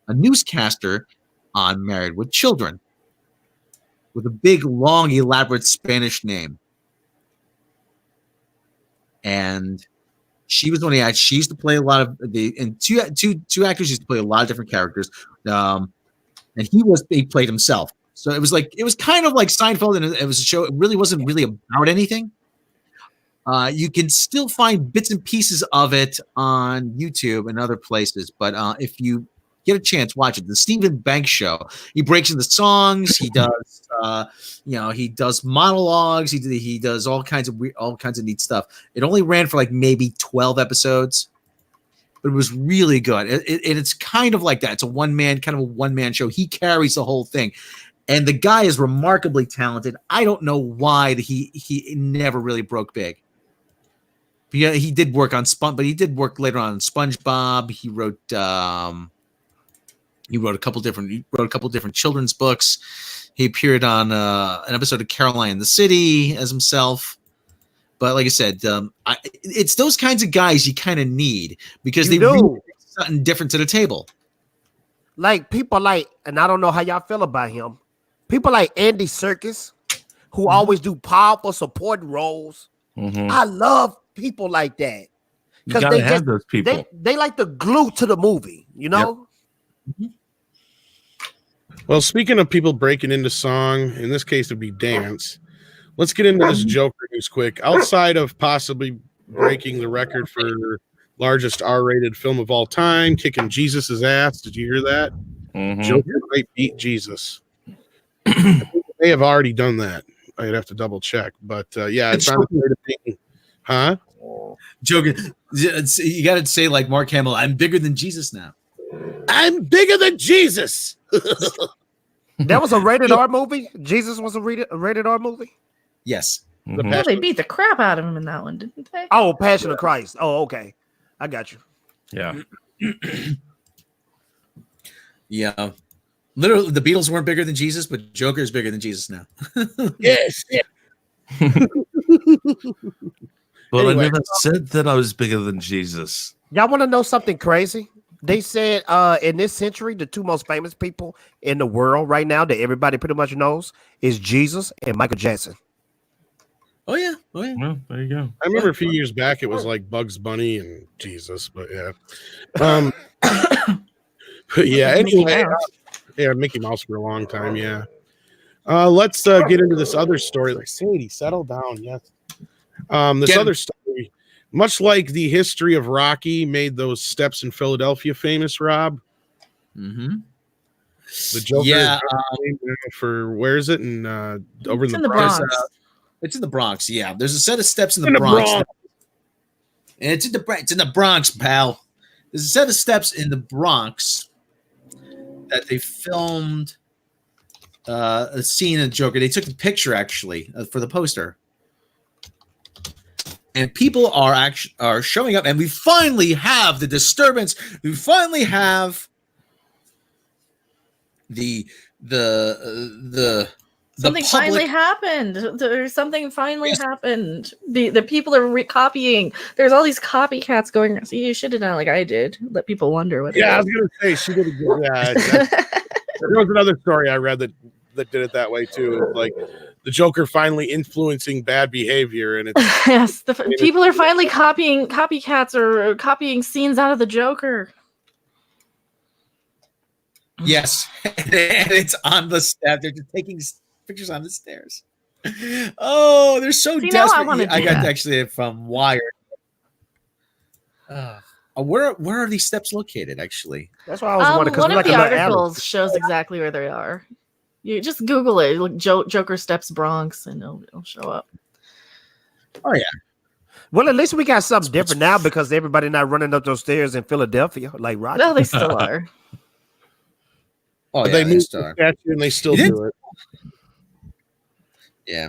a newscaster on Married with Children with a big, long, elaborate Spanish name. And she was one of the actors. She used to play a lot of two actors used to play a lot of different characters. And he played himself. So it was kind of like Seinfeld, and it was a show. It really wasn't really about anything. You can still find bits and pieces of it on YouTube and other places, but if you Get a chance, watch it. The Stephen Banks Show. He breaks into songs. He does, he does monologues. He does all kinds of neat stuff. It only ran for like maybe 12 episodes, but it was really good. It's kind of like that. It's a one man show. He carries the whole thing, and the guy is remarkably talented. I don't know why he never really broke big. Yeah, he did work on but he did work later on SpongeBob. He wrote a couple different children's books. He appeared on an episode of Caroline in the City as himself. But like I said, it's those kinds of guys you kind of need because they really bring something different to the table. Like people like, and I don't know how y'all feel about him. People like Andy Serkis, who always do powerful supporting roles. Mm-hmm. I love people like that because they have those people. They like the glue to the movie, you know. Yep. Well, speaking of people breaking into song, in this case, it'd be dance. Let's get into this Joker news quick. Outside of possibly breaking the record for largest R-rated film of all time, kicking Jesus's ass. Did you hear that? Mm-hmm. Joker might beat Jesus. I think they have already done that. I'd have to double check, but yeah, it's on the way to being. Huh? Joker, you got to say like Mark Hamill. I'm bigger than Jesus now. I'm bigger than Jesus. That was a rated R movie. Jesus was a rated R movie. Yes. Mm-hmm. Yeah, they beat the crap out of him in that one, didn't they? Oh, Passion of Christ. Oh, okay. I got you. Yeah. Yeah. Literally, the Beatles weren't bigger than Jesus, but Joker is bigger than Jesus now. Yes. Well, Anyway. I never said that I was bigger than Jesus. Y'all want to know something crazy? They said in this century, the two most famous people in the world right now that everybody pretty much knows is Jesus and Michael Jackson. Oh yeah. Well, there you go. I remember a few years back it was like Bugs Bunny and Jesus, but yeah. But yeah, anyway. Yeah, Mickey Mouse for a long time, yeah. Let's get into this other story. Like, Sadie, settle down, yes. This other story, much like the history of Rocky made those steps in Philadelphia famous, Rob. Mm-hmm. The Joker Yeah, for where is it? And over in the Bronx. It's in the Bronx. Yeah, there's a set of steps in the Bronx. And it's in the Bronx, pal. There's a set of steps in the Bronx that they filmed a scene of Joker. They took the picture actually for the poster, and people are showing up, and we finally have the disturbance. We finally have the Something finally happened. There's something finally happened. The people are copying. There's all these copycats going. See, you should have done like I did. Let people wonder what. Yeah, I was gonna say she did a good. Yeah, there was another story I read that did it that way too. Like the Joker finally influencing bad behavior, and it's yes, people are finally copying copycats or copying scenes out of the Joker. Yes, and it's on the step. They're just taking pictures on the stairs. Oh, they're so desperate. I got actually from Wired. Where are these steps located? Actually, that's why I was wondering. One of the articles shows exactly where they are. You just Google it, look Joker Steps Bronx, and it'll show up. Oh yeah. Well, at least we got something different now because everybody not running up those stairs in Philadelphia like Rocky. No, they still are. Oh, yeah, they moved the statue and they still do it. Yeah.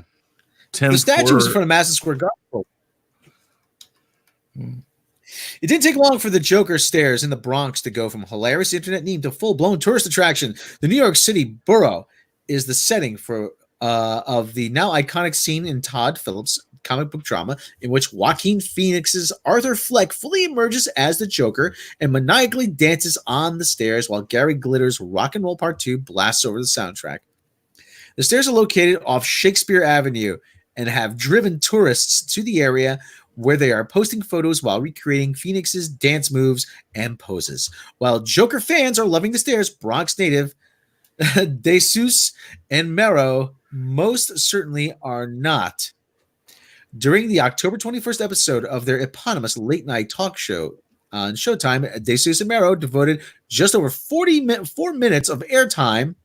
The statue was in front of Madison Square Garden. It didn't take long for the Joker stairs in the Bronx to go from hilarious internet meme to full-blown tourist attraction. The New York City borough is the setting for of the now iconic scene in Todd Phillips' comic book drama in which Joaquin Phoenix's Arthur Fleck fully emerges as the Joker and maniacally dances on the stairs while Gary Glitter's Rock and Roll Part 2 blasts over the soundtrack. The stairs are located off Shakespeare Avenue and have driven tourists to the area where they are posting photos while recreating Phoenix's dance moves and poses. While Joker fans are loving the stairs, Bronx native DeSuze and Mero most certainly are not. During the October 21st episode of their eponymous late-night talk show, On Showtime, DeSuze and Mero devoted just over 4 minutes of airtime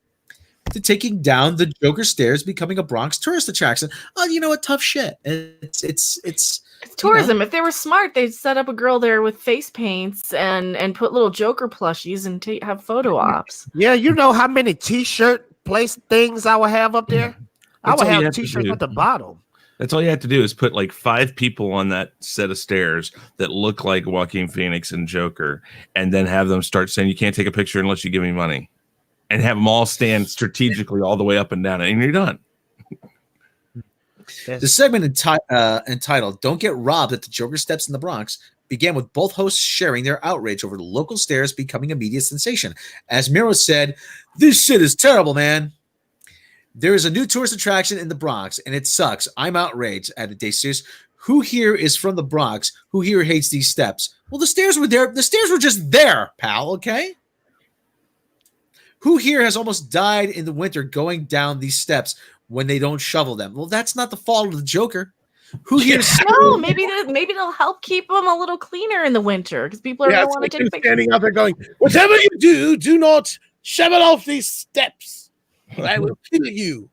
to taking down the Joker stairs, becoming a Bronx tourist attraction. Oh, you know what? Tough shit. It's tourism. If they were smart, they'd set up a girl there with face paints and put little Joker plushies and have photo ops. Yeah, you know how many T-shirt place things I would have up there? I would have T-shirts at the bottom. That's all you have to do is put like 5 people on that set of stairs that look like Joaquin Phoenix and Joker, and then have them start saying, "You can't take a picture unless you give me money," and have them all stand strategically all the way up and down, and you're done. The segment entitled "Don't Get Robbed at the Joker Steps in the Bronx" began with both hosts sharing their outrage over the local stairs becoming a media sensation. As Mero said, "This shit is terrible, man. There is a new tourist attraction in the Bronx, and it sucks. I'm outraged," added DeSuze. "Who here is from the Bronx? Who here hates these steps?" Well, the stairs were there. The stairs were just there, pal, okay? "Who here has almost died in the winter going down these steps when they don't shovel them?" Well, that's not the fault of the Joker. Who here? No, maybe they'll help keep them a little cleaner in the winter because people are going to want to take pictures. Standing out there going, "Whatever you do, do not shovel off these steps. I will kill you."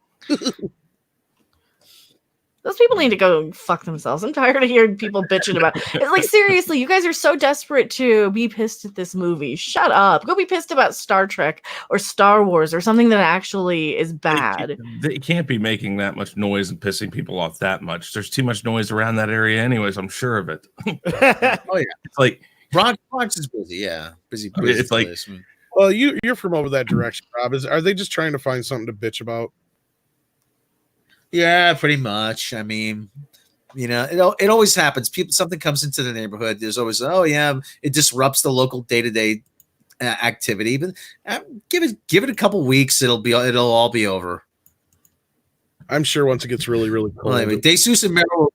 Those people need to go fuck themselves. I'm tired of hearing people bitching about it. It's like, seriously, you guys are so desperate to be pissed at this movie. Shut up. Go be pissed about Star Trek or Star Wars or something that actually is bad. They can't be making that much noise and pissing people off that much. There's too much noise around that area anyways, I'm sure of it. Oh, yeah. It's like Bronx is busy, yeah. Busy it's like place. Well, you're from over that direction, Rob. Are they just trying to find something to bitch about? Yeah, pretty much. I mean, you know, it always happens. Something comes into the neighborhood. There's always, oh yeah, it disrupts the local day-to-day activity. But give it a couple weeks, it'll all be over. I'm sure once it gets really, really cold. Well, anyway, DeSuze and Mero.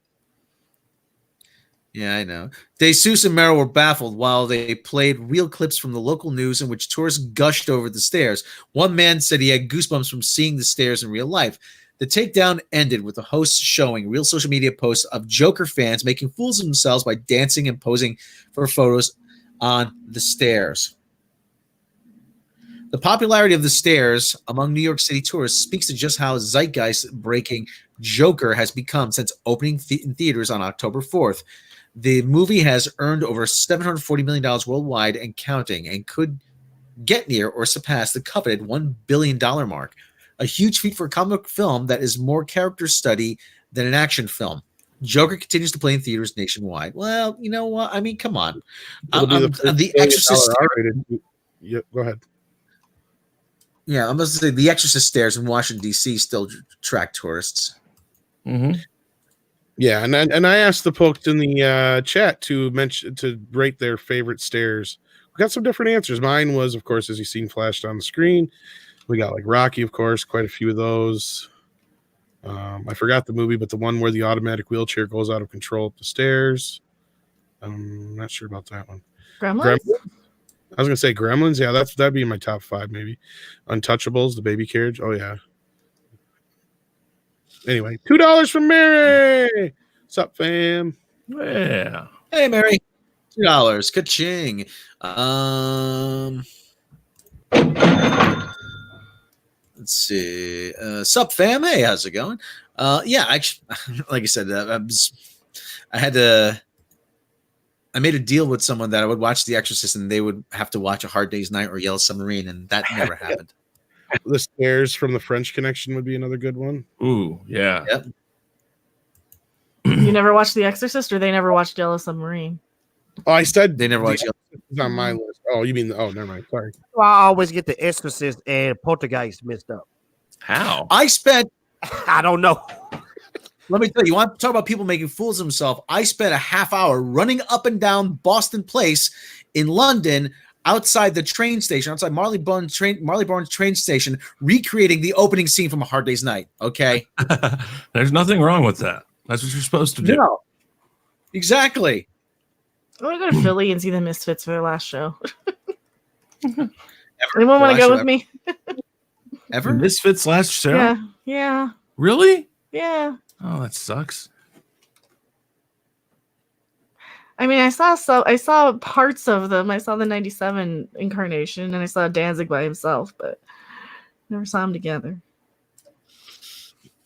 Yeah, I know. DeSuze and Mero were baffled while they played real clips from the local news in which tourists gushed over the stairs. One man said he had goosebumps from seeing the stairs in real life. The takedown ended with the hosts showing real social media posts of Joker fans making fools of themselves by dancing and posing for photos on the stairs. The popularity of the stairs among New York City tourists speaks to just how zeitgeist-breaking Joker has become since opening in theaters on October 4th. The movie has earned over $740 million worldwide and counting, and could get near or surpass the coveted $1 billion mark. A huge feat for a comic film that is more character study than an action film. Joker continues to play in theaters nationwide. Well, you know what? I mean, come on. The Exorcist. Yeah, go ahead. Yeah, I'm going to say The Exorcist stairs in Washington, D.C. still attract tourists. mm-hmm. Yeah, and I asked the folks in the chat to rate their favorite stairs. We got some different answers. Mine was, of course, as you've seen flashed on the screen. We got like Rocky, of course, quite a few of those. I forgot the movie, but the one where the automatic wheelchair goes out of control up the stairs. I'm not sure about that one. Gremlins? I was gonna say Gremlins. Yeah, that'd be in my top 5, maybe. Untouchables, the baby carriage. Oh yeah. Anyway, $2 from Mary. What's up, fam? Yeah. Hey, Mary. $2. Ka-ching. Let's see. Sup, fam? Hey, how's it going? Yeah, actually, like I said, I made a deal with someone that I would watch The Exorcist and they would have to watch A Hard Day's Night or Yellow Submarine, and that never happened. The Stairs from The French Connection would be another good one. Ooh, yeah. Yep. You never watched The Exorcist, or they never watched Yellow Submarine? Oh, I said They never watched Yellow. It's on my list. Oh, you mean? Oh, never mind. Sorry. Well, I always get The Exorcist and Poltergeist mixed up. How? I don't know. Let me tell you, want to talk about people making fools of themselves? I spent a half hour running up and down Boston Place in London outside the train station, outside Marylebone train station, recreating the opening scene from A Hard Day's Night. Okay. There's nothing wrong with that. That's what you're supposed to do. No. Exactly. I want to go to Philly and see the Misfits for their last show. Anyone want to go with me? Ever? Misfits last show? Yeah. Really? Yeah. Oh, that sucks. I mean, I saw parts of them. I saw the 97 incarnation, and I saw Danzig by himself, but never saw them together.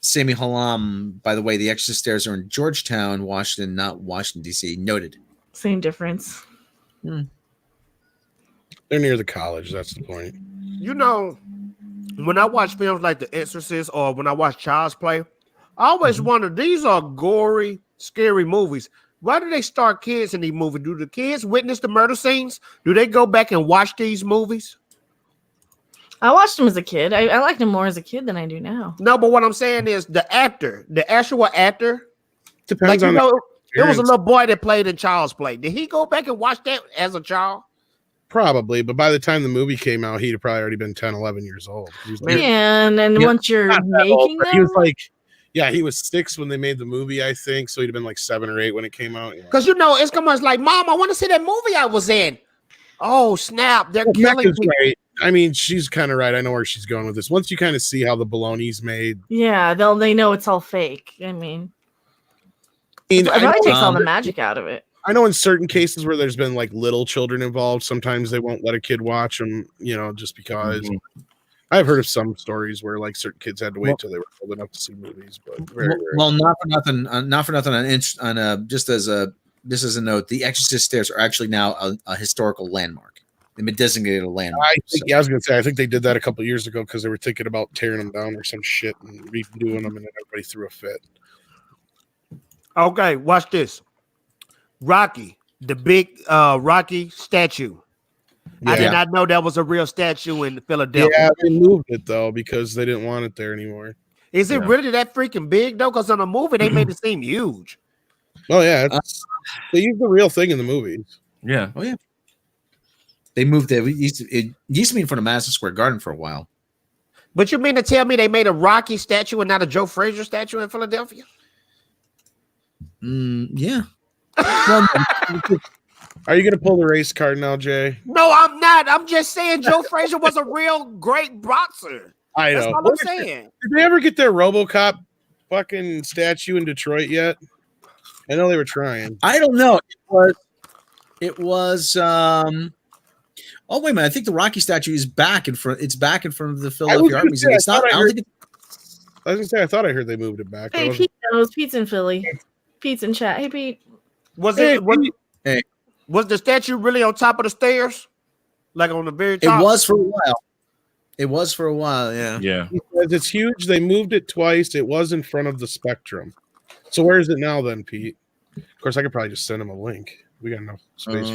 Sammy Halam, by the way, the Exorcist stairs are in Georgetown, Washington, not Washington, D.C. Noted. Same difference. They're near the college. That's the point. You know, when I watch films like The Exorcist or when I watch Child's Play, I always wonder, these are gory, scary movies. Why do they start kids in these movies? Do the kids witness the murder scenes? Do they go back and watch these movies? I watched them as a kid. I liked them more as a kid than I do now. No, but what I'm saying is the actual actor. Depends on there was a little boy that played in Child's Play. Did he go back and watch that as a child? Probably, but by the time the movie came out, he'd probably already been 10, 11 years old. And once you're making them, he was like, he was 6 when they made the movie, I think. So he'd have been like 7 or 8 when it came out. Because it's almost like, Mom, I want to see that movie I was in. Oh snap! They're killing people. Right. I mean, she's kind of right. I know where she's going with this. Once you kind of see how the bologna's made, they know it's all fake. I mean, it probably takes all the magic out of it. I know in certain cases where there's been like little children involved, sometimes they won't let a kid watch them, just because. I've heard of some stories where like certain kids had to wait till they were old enough to see movies, but not for nothing. Just as a note, the Exorcist stairs are actually now a historical landmark. They've been designated a landmark. I was gonna say, I think they did that a couple of years ago because they were thinking about tearing them down or some shit and redoing them, and then everybody threw a fit. Okay, watch this. Rocky, the big Rocky statue. I did not know that was a real statue in Philadelphia. Yeah, they moved it though because they didn't want it there anymore. Is it really that freaking big though? Because in the movie they made it seem huge. Oh yeah, they used the real thing in the movies. Yeah. Oh yeah. They moved it. It used to be in front of Madison Square Garden for a while. But you mean to tell me they made a Rocky statue and not a Joe Frazier statue in Philadelphia? Yeah. Well, are you going to pull the race card now, Jay? No, I'm not. I'm just saying Joe Frazier was a real great boxer. I know. That's all I'm saying. Did they ever get their RoboCop fucking statue in Detroit yet? I know they were trying. I don't know. It was. Oh wait a minute! I think the Rocky statue is back in front. It's back in front of the Philadelphia Art Museum. It's not. I was gonna say I thought I heard they moved it back. Hey, Pete knows. Pete's in Philly. Pete's in chat. Hey, Pete. Was the statue really on top of the stairs, like on the very top? It was for a while. It was for a while. Yeah. Yeah. It's huge. They moved it twice. It was in front of the Spectrum. So where is it now, then, Pete? Of course, I could probably just send him a link. We got enough space.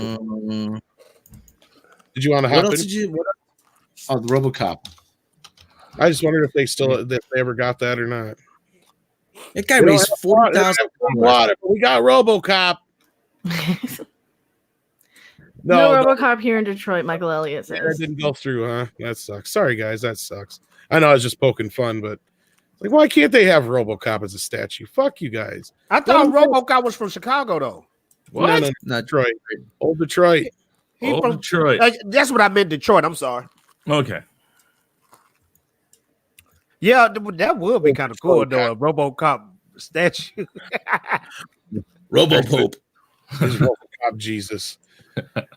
Did you want to hop in? Oh, the RoboCop. I just wondered if they ever got that or not. That guy raised $40,000. We got RoboCop. No RoboCop here in Detroit. Michael Elliott says that didn't go through, huh? That sucks. Sorry, guys, that sucks. I know I was just poking fun, but like, why can't they have RoboCop as a statue? Fuck you guys. I thought RoboCop was from Chicago, though. What? No, not Detroit. Old Detroit. He's from Detroit. That's what I meant, Detroit. I'm sorry. Okay. Yeah, that would be kind of cool, though. A RoboCop statue. RoboPope. RoboCop Jesus.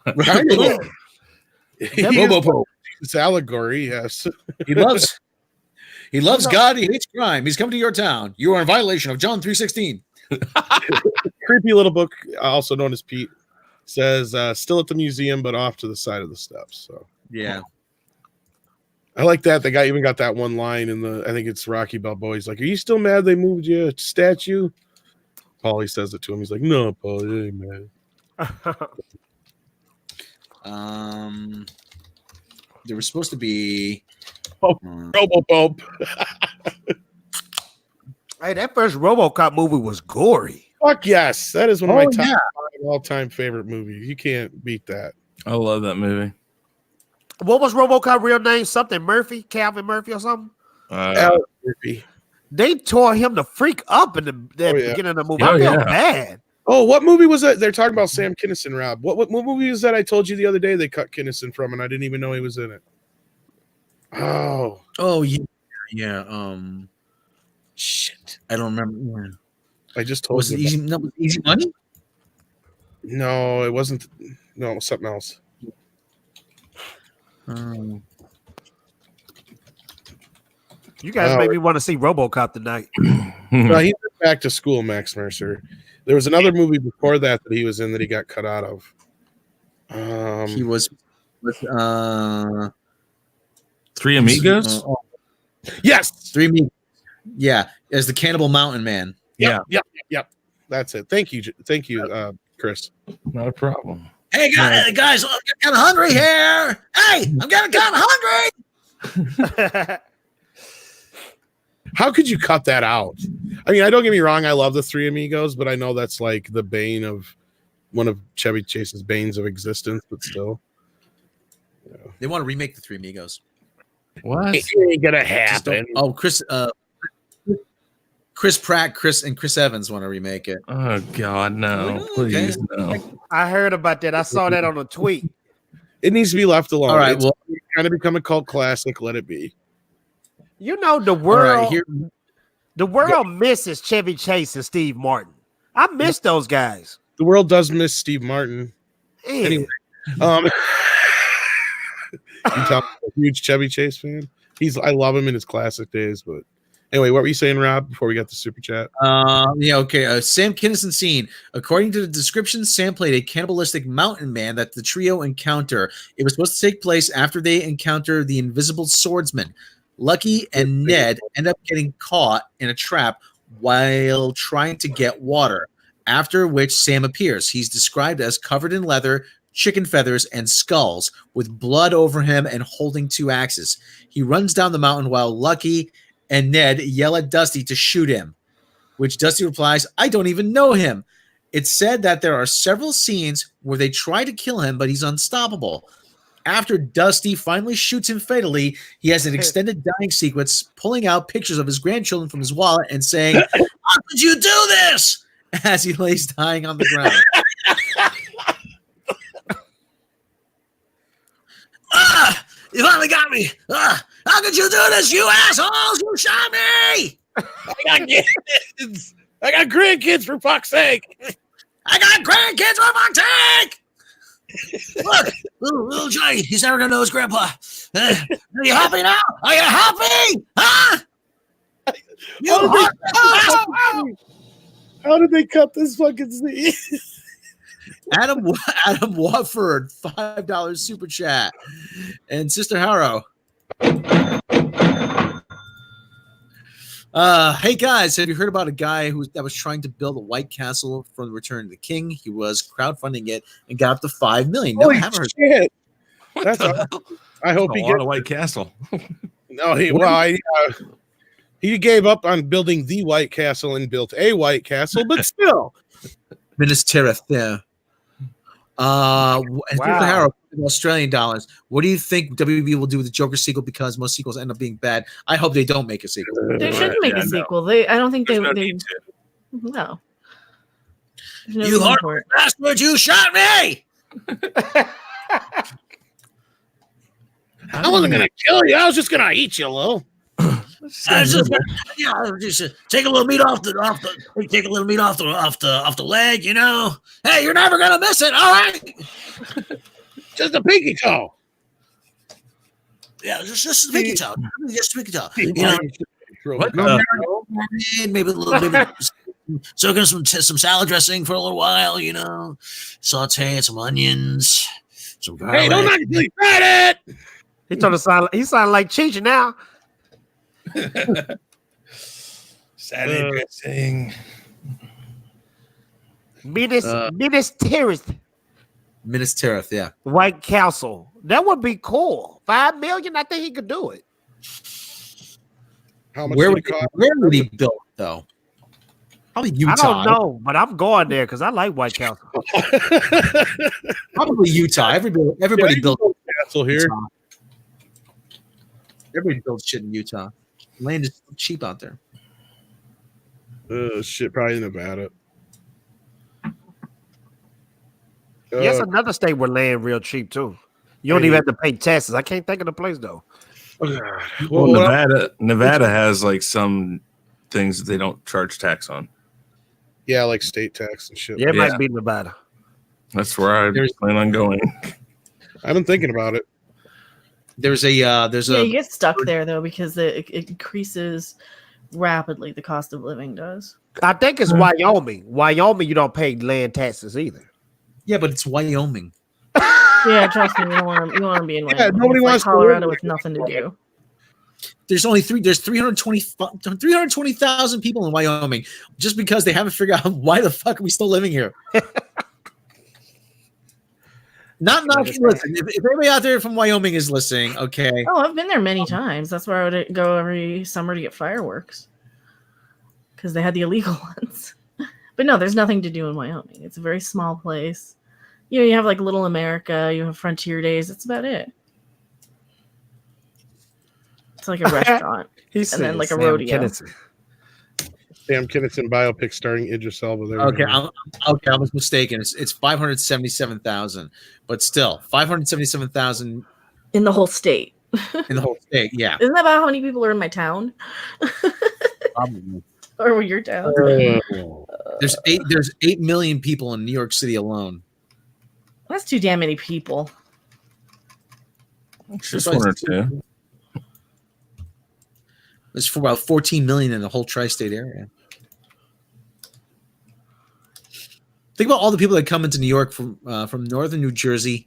RoboPope. It's allegory, yes. He loves God. He hates crime. He's come to your town. You are in violation of John 3:16. Creepy little book, also known as Pete, says still at the museum, but off to the side of the steps. So yeah, I like that. They even got that one line in I think it's Rocky Balboa. He's like, "Are you still mad they moved your statue?" Paulie says it to him. He's like, "No, Paul, you ain't mad." There was supposed to be RoboPope. Hey, that first RoboCop movie was gory. Fuck yes, that is one of my top 5 all-time favorite movies. You can't beat that. I love that movie. What was RoboCop real name? Something Murphy, Calvin Murphy, or something? Alex Murphy. They tore him the freak up in the beginning of the movie. I felt bad. Oh, what movie was that? They're talking about Sam Kinison, Rob. What movie was that I told you the other day they cut Kinison from, and I didn't even know he was in it? Oh, yeah. Shit, I don't remember. I just told Was you. it Easy Money? No, it wasn't. No, it was something else. You guys made me want to see RoboCop tonight. No, he went back to school, Max Mercer. There was another movie before that he was in that he got cut out of. He was with Three Amigos. Yes, Three Amigos. Yeah, as the Cannibal Mountain Man. Yep. That's it. Thank you, Chris. Not a problem. Hey guys, I'm getting hungry here. Hey, I'm getting kind of hungry. How could you cut that out? I mean, don't get me wrong. I love the Three Amigos, but I know that's like the bane of one of Chevy Chase's banes of existence. But still, They want to remake the Three Amigos. What? it ain't gonna happen. Chris Pratt, and Chris Evans want to remake it. Oh God, no! Please, no. I heard about that. I saw that on a tweet. It needs to be left alone. All right, it's kind of become a cult classic. Let it be. You know the world. The world misses Chevy Chase and Steve Martin. I miss those guys. The world does miss Steve Martin. Yeah. Anyway, you tell me, I'm a huge Chevy Chase fan. I love him in his classic days. But anyway, what were you saying, Rob? Before we got the super chat. Sam Kinison scene. According to the description, Sam played a cannibalistic mountain man that the trio encounter. It was supposed to take place after they encounter the invisible swordsman. Lucky and Ned end up getting caught in a trap while trying to get water, after which Sam appears. He's described as covered in leather, chicken feathers, and skulls, with blood over him and holding two axes. He runs down the mountain while Lucky and Ned yell at Dusty to shoot him, which Dusty replies, "I don't even know him." It's said that there are several scenes where they try to kill him, but he's unstoppable. After Dusty finally shoots him fatally, he has an extended dying sequence, pulling out pictures of his grandchildren from his wallet and saying, "How could you do this?" as he lays dying on the ground. You finally got me. How could you do this, you assholes? You shot me. I got kids. I got grandkids, for fuck's sake. I got grandkids for fuck's sake. Look, little Johnny, he's never gonna know his grandpa. Are you happy now? Are you happy? Huh? How did they cut this fucking scene? Adam Watford, $5 super chat, and Sister Harrow. Hey guys, have you heard about a guy that was trying to build a White Castle for the Return of the King? He was crowdfunding it and got up to $5 million. No, I haven't heard. Shit. That's I hope he gets gets a White Castle. No, he gave up on building the White Castle and built a White Castle, but still. Minas Tirith there. Wow. Harrow, Australian dollars. What do you think WB will do with the Joker sequel? Because most sequels end up being bad. I hope they don't make a sequel. They shouldn't make a sequel. I don't think There's they. no They need to. no. You horrible bastard! You shot me. I wasn't gonna kill you. I was just gonna eat you, Lil. Just take a little meat off the leg, you know. Hey, you're never gonna miss it. All right. Just a pinky toe. Yeah, just a pinky toe. Just a pinky toe. You know, What? maybe a little bit. Soaking some salad dressing for a little while, you know. Saute some onions, some garlic. Hey, don't knock it till you tried it. He sounded like Cheech now. Salad dressing. Minas Tirith, Minas Tirith, yeah. White Castle. That would be cool. $5 million, I think he could do it. How much Where did would it cost? he build it, though? Probably Utah. I don't know, but I'm going there because I like White Castle. Probably Utah. Everybody built Castle here. Utah. Everybody builds shit in Utah. Land is cheap out there. Shit, probably Nevada. Yes, another state where land real cheap too. You don't even have to pay taxes. I can't think of the place though. Well, Nevada has like some things that they don't charge tax on. Yeah, like state tax and shit. Yeah, it might be Nevada. That's where I plan on going. I've been thinking about it. There's a you get stuck there though because it increases rapidly. The cost of living does. I think it's Wyoming. Wyoming, you don't pay land taxes either. Yeah, but it's Wyoming. Yeah, trust me, you want to be in Wyoming. Yeah, nobody wants to Colorado live with nothing to do. There's 320,000 people in Wyoming just because they haven't figured out why the fuck are we still living here. Listen, if anybody out there from Wyoming is listening, okay. Oh, I've been there many times. That's where I would go every summer to get fireworks because they had the illegal ones. But no, there's nothing to do in Wyoming. It's a very small place. You have like Little America, you have Frontier Days. That's about it. It's like a restaurant. And then like a rodeo. Sam Kinison biopic starring Idris Elba. There Okay, I was mistaken. It's 577,000, but still 577,000 in the whole state. In the whole state, yeah. Isn't that about how many people are in my town? Probably. Or your town? There's 8 million people in New York City alone. That's too damn many people. Just one or two. There's for about 14 million in the whole tri-state area. Think about all the people that come into New York from northern New Jersey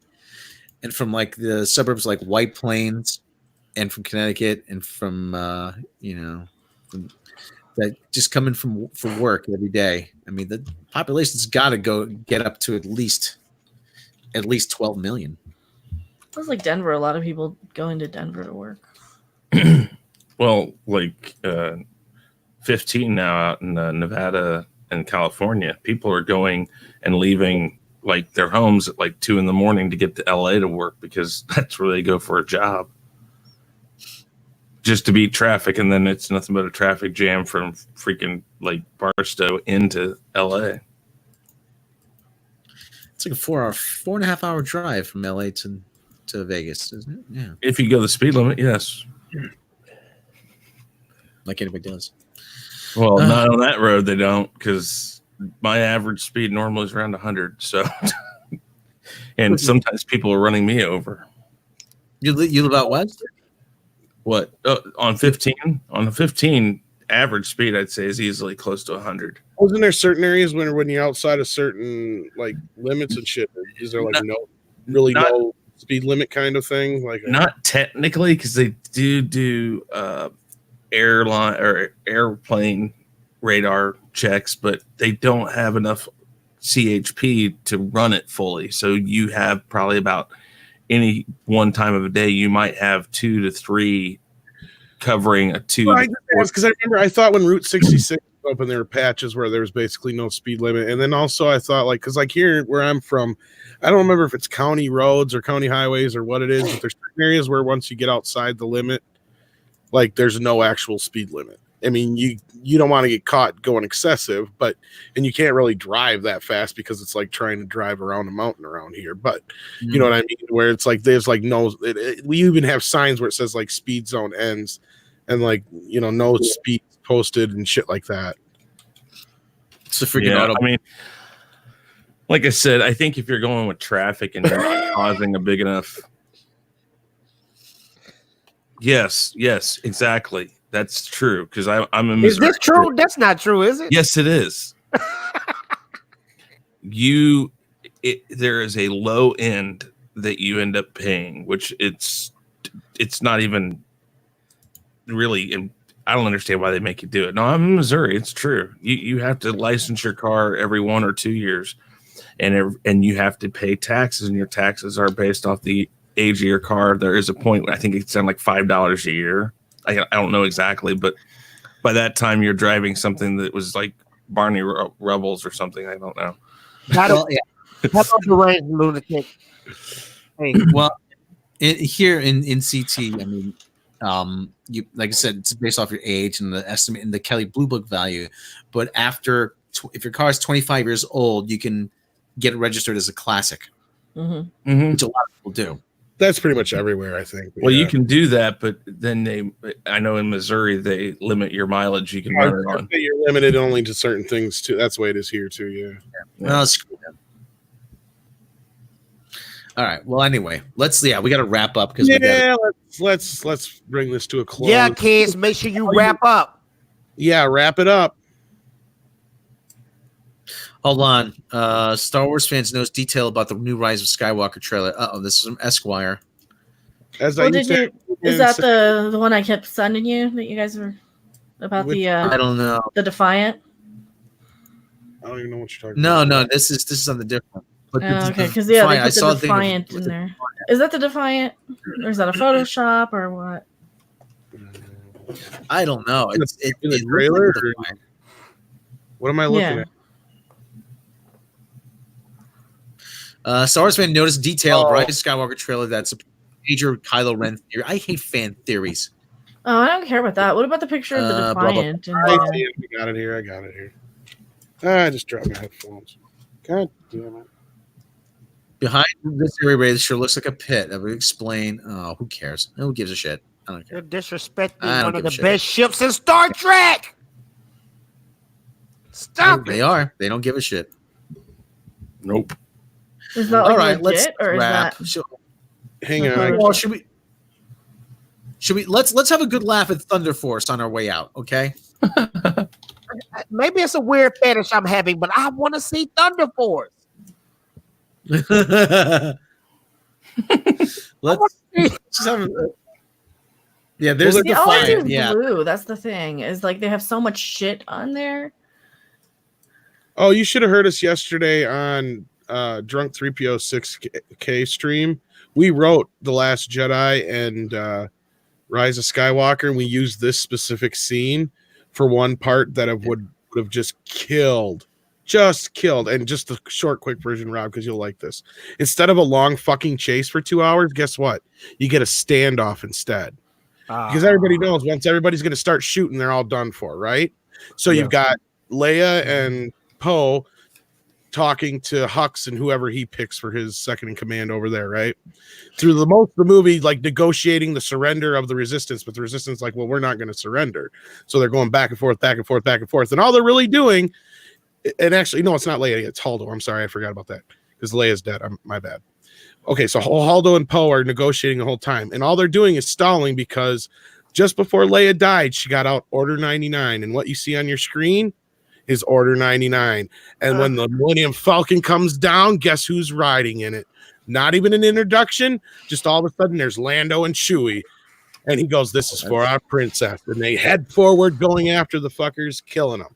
and from like the suburbs like White Plains and from Connecticut and from that just come in for work every day. I mean, the population's got to go get up to at least 12 million. It was like Denver. A lot of people go into Denver to work. Well, like 15 now out in Nevada and California, people are going and leaving like their homes at like 2 a.m. to get to LA to work because that's where they go for a job. Just to beat traffic, and then it's nothing but a traffic jam from freaking like Barstow into LA. It's like a 4.5 hour drive from LA to Vegas, isn't it? Yeah. If you go the speed limit, yes. Like anybody does. Well, not on that road, they don't, because my average speed normally is around 100. So, and sometimes people are running me over. You live out west? What? On 15? On the 15, average speed, I'd say, is easily close to 100. Wasn't there certain areas when you're outside of certain like limits and shit? Is there like no speed limit kind of thing? Like not technically, because they do airline or airplane radar checks, but they don't have enough CHP to run it fully. So you have probably about any one time of a day, you might have 2 to 3 covering a 2. Well, because I remember I thought when Route 66 was open, there were patches where there was basically no speed limit. And then also I thought like, because like here where I'm from, I don't remember if it's county roads or county highways or what it is, but there's certain areas where once you get outside the limit, like there's no actual speed limit. I mean, you don't want to get caught going excessive, and you can't really drive that fast because it's like trying to drive around a mountain around here. But you know what I mean? Where it's like there's like we even have signs where it says like speed zone ends, and like no speed posted and shit like that. It's a freaking auto. I mean, like I said, I think if you're going with traffic and you're not causing a big enough. Yes, exactly. That's true because I'm in Missouri. Is this true? That's not true, is it? Yes, it is. There is a low end that you end up paying, which it's not even really. And I don't understand why they make you do it. No, I'm in Missouri. It's true. You have to license your car every 1 or 2 years, and you have to pay taxes, and your taxes are based off the age of your car. There is a point where I think it's like $5 a year. I don't know exactly, but by that time you're driving something that was like Barney Rubbles or something. I don't know. How about the range, lunatic? Hey, well, here in CT, I mean, you like I said, it's based off your age and the estimate and the Kelly Blue Book value. But after, if your car is 25 years old, you can get it registered as a classic, which a lot of people do. That's pretty much everywhere, I think. Well, you can do that, but then I know in Missouri they limit your mileage you can run it on. You're limited only to certain things too. That's the way it is here too. Yeah. Well, screw them. All right. Well, anyway, we got to wrap up because let's bring this to a close. Yeah, kids, make sure you wrap up. Yeah, wrap it up. Hold on. Star Wars fans knows detail about the new Rise of Skywalker trailer. This is from Esquire. Is that the one I kept sending you that you guys were about I don't know. The Defiant? I don't even know what you're talking about. No, this is on the different. Okay, because they put the Defiant in there. Is that the Defiant, or is that a Photoshop, or what? I don't know. It's in the trailer. What am I looking at? Star Wars fan noticed detailed Rise of Skywalker trailer that's a major Kylo Ren theory. I hate fan theories. Oh, I don't care about that. What about the picture of the Defiant? I got it here. I just dropped my headphones. God damn it. Behind this area raid sure looks like a pit. That would explain. Oh, who cares? Who gives a shit? I don't care. You're disrespecting one of the best ships in Star Trek. Stop it. They are. They don't give a shit. Nope. Is that all right? Legit, Let's wrap. Hang on. Well, should we? Let's have a good laugh at Thunder Force on our way out. Okay. Maybe it's a weird fetish I'm having, but I want to see Thunder Force. Let's just have there's the Defiant. Yeah, blue. That's the thing. Is like they have so much shit on there. Oh, you should have heard us yesterday on Drunk 3PO 6K stream. We wrote The Last Jedi and Rise of Skywalker, and we used this specific scene for one part that would have just killed. And just the short, quick version, Rob, because you'll like this. Instead of a long fucking chase for 2 hours, guess what? You get a standoff instead. Because everybody knows once everybody's going to start shooting, they're all done for, right? So you've got Leia and Poe talking to Hux and whoever he picks for his second in command over there, right? Through the most of the movie, like negotiating the surrender of the Resistance, but the Resistance like, well, we're not going to surrender. So they're going back and forth, back and forth, back and forth. And all they're really doing, and actually, no, it's not Leia, it's Haldo. I'm sorry, I forgot about that because Leia's dead. My bad. Okay, so Haldo and Poe are negotiating the whole time, and all they're doing is stalling because just before Leia died, she got out Order 99, and what you see on your screen is Order 99. And when the Millennium Falcon comes down, guess who's riding in it? Not even an introduction, just all of a sudden there's Lando and Chewie, and he goes, "This is for our princess," and they head forward, going after the fuckers, killing them.